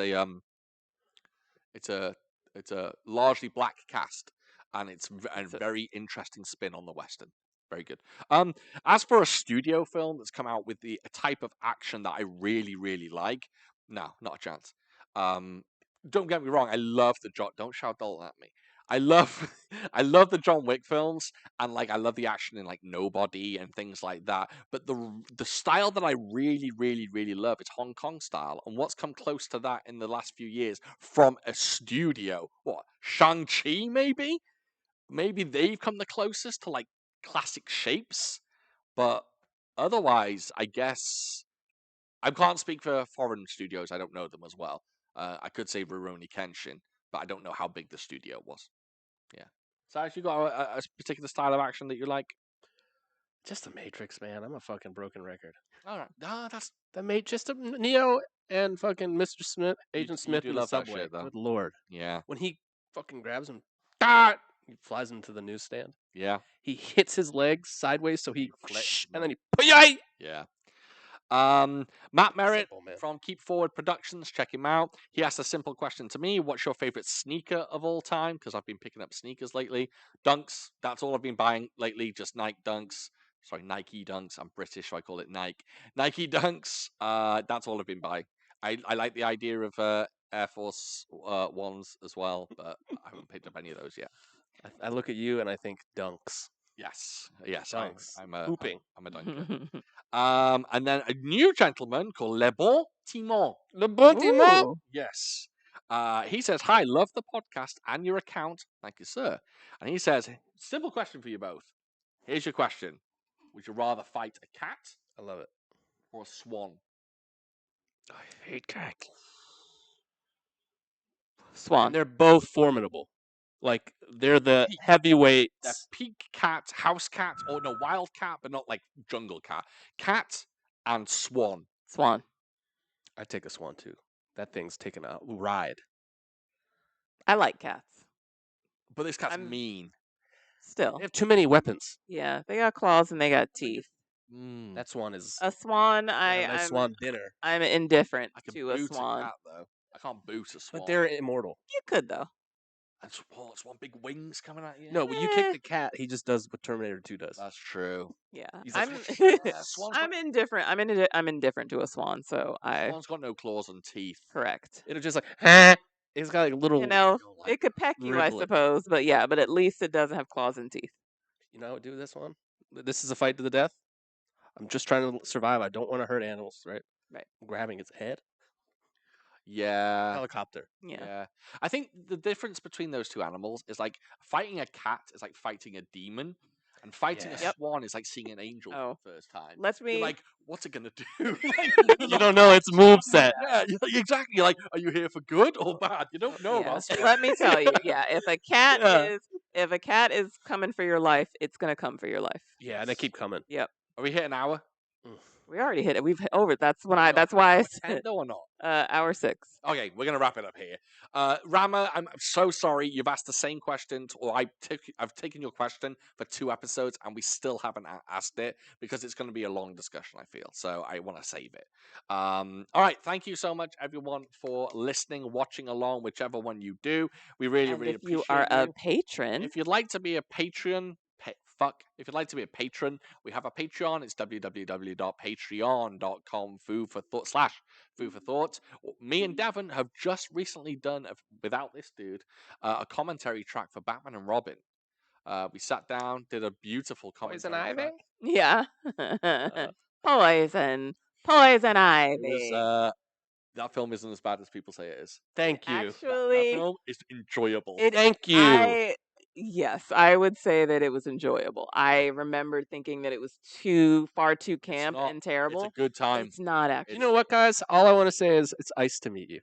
a largely black cast, and it's a very interesting spin on the western. Very good. As for a studio film that's come out with a type of action that I really, really like, no, not a chance. Don't get me wrong. I love don't shout Dalton at me. I love I love the John Wick films, and like I love the action in like Nobody and things like that. But the style that I really, really, really love is Hong Kong style. And what's come close to that in the last few years from a studio? What, Shang-Chi maybe? Maybe they've come the closest to like classic shapes. But otherwise, I guess I can't speak for foreign studios. I don't know them as well. I could say Rurouni Kenshin, but I don't know how big the studio was. Yeah. Cyrus, you got a particular style of action that you like? Just the Matrix, man. I'm a fucking broken record. All right. No, that's Just a Neo and fucking Mr. Smith, Agent you Smith do in the love that subway. shit, though. Good lord. yeah, When he fucking grabs him, he flies into the newsstand. yeah, He hits his legs sideways, so he Flip. and then he yeah. Matt Merritt Simple, man. from Keep Forward Productions, check him out. He asked a simple question to me: what's your favorite sneaker of all time? Because I've been picking up sneakers lately. Dunks, that's all I've been buying lately, just Nike Dunks. Sorry, Nike Dunks. I'm British, so I call it Nike. Nike Dunks, that's all I've been buying. I like the idea of Air Force Ones as well, but I haven't picked up any of those yet. I look at you and I think dunks. Yes, Dunks. I'm a Hooping. I'm a dunker. And then a new gentleman called Le Bon Timon. Le Bon Timon. Ooh. Yes. He says, "Hi, love the podcast and your account. Thank you, sir." And he says, "Simple question for you both. Here's your question: would you rather fight a cat I love it. or a swan?" I hate cats. Swan. And they're both formidable. Like they're the Peak. heavyweights. They're peak cat, house cat, or no, wild cat, but not like jungle cat. Cat and swan. Swan. I take a swan too. That thing's taking a ride. I like cats. But this cat's I'm- mean. Still. They have too many weapons. Yeah, they got claws and they got teeth. That swan is A swan, a nice swan dinner. I'm indifferent I can to a boot swan. a cat though. I can't boot a swan. But they're immortal. You could though. And swan big wings coming at you. No, when you kick the cat, he just does what Terminator 2 does. That's true. Yeah, He's like, Swan's I'm got, indifferent. I'm indifferent to a swan, so I swan's got no claws and teeth. correct. It'll just like, it's got like little. You know, like, it could peck you, I riblet. suppose, but yeah, but at least it doesn't have claws and teeth. You know how I would do this one? This is a fight to the death. I'm just trying to survive. I don't want to hurt animals, right? Right. I'm grabbing its head. Yeah. Helicopter. Yeah. I think the difference between those two animals is like fighting a cat is like fighting a demon, and fighting Yeah. a Yep. swan is like seeing an angel Oh. for the first time. Let You're me like, what's it gonna do? You don't know its moveset. Yeah, exactly. You're like, are you here for good or bad? You don't know Yeah. about stuff. Let me tell you, yeah, if a cat Yeah. is coming for your life, it's gonna come for your life. Yeah, and they keep coming. Are we hit an hour? We already hit it. We've hit over. That's Are we why I hour said 10 or not? hour 6. Okay, we're gonna wrap it up here. Rama, I'm so sorry you've asked the same question, or I've taken your question for 2 episodes, and we still haven't asked it because it's going to be a long discussion. I feel so. I want to save it. All right, thank you so much, everyone, for listening, watching along, whichever one you do. We really, And really if you appreciate are you. a patron, If you'd like to be a patron, if you'd like to be a patron, we have a Patreon. It's www.patreon.com/food for thought. Me and Devan have just recently done, without this dude, a commentary track for Batman and Robin. We sat down, did a beautiful commentary track. yeah, Uh, poison It ivy. was, that film isn't as bad as people say it is. Thank you. That Actually, film is enjoyable. Thank you. Yes, I would say that it was enjoyable. I remember thinking that it was far too camp not. and It's terrible. a good time. It's not actually. You know what, guys? All I want to say is it's nice to meet you.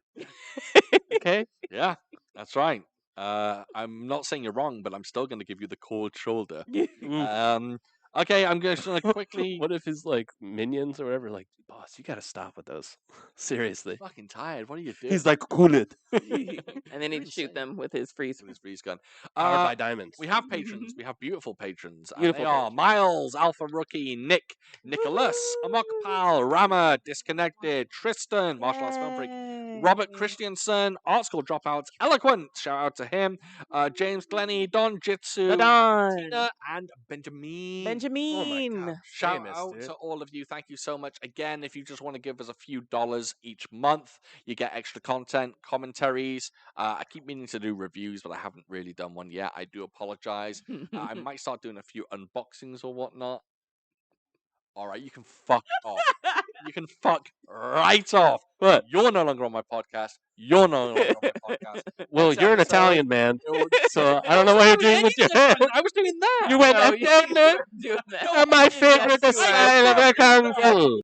Okay? Yeah, that's right. I'm not saying you're wrong, but I'm still going to give you the cold shoulder. Okay, I'm just going to quickly. What if his like minions or whatever, like, boss, you gotta stop with those. Seriously. Fucking tired. What are you doing? He's like, cool it. And then he'd shoot them with his freeze. with his freeze gun. Powered by diamonds. We have patrons. We have beautiful patrons. Beautiful They are patrons. Miles, Alpha Rookie, Nick, Nicholas, Amok Pal, Rama, Disconnected, Tristan, Martial Arts Film Freak, Robert Christiansen, Art School Dropouts, Eloquent, shout out to him, James Glenny, Don Jitsu, Tina, and Benjamin. Benjamin. Shout Famous, out dude. to all of you. Thank you so much. Again, if you just want to give us a few dollars each month, you get extra content, commentaries. I keep meaning to do reviews, but I haven't really done one yet. I do apologize. I might start doing a few unboxings or whatnot. All right, you can fuck off. You can fuck right off. What? You're no longer on my podcast. You're no longer on my podcast. Well, Next you're an episode, Italian man, you'll- so I don't know what you're doing with your hand. I was doing that. You went No, up you there, weren't doing that. my favorite Yes, you were. style of a kung fu.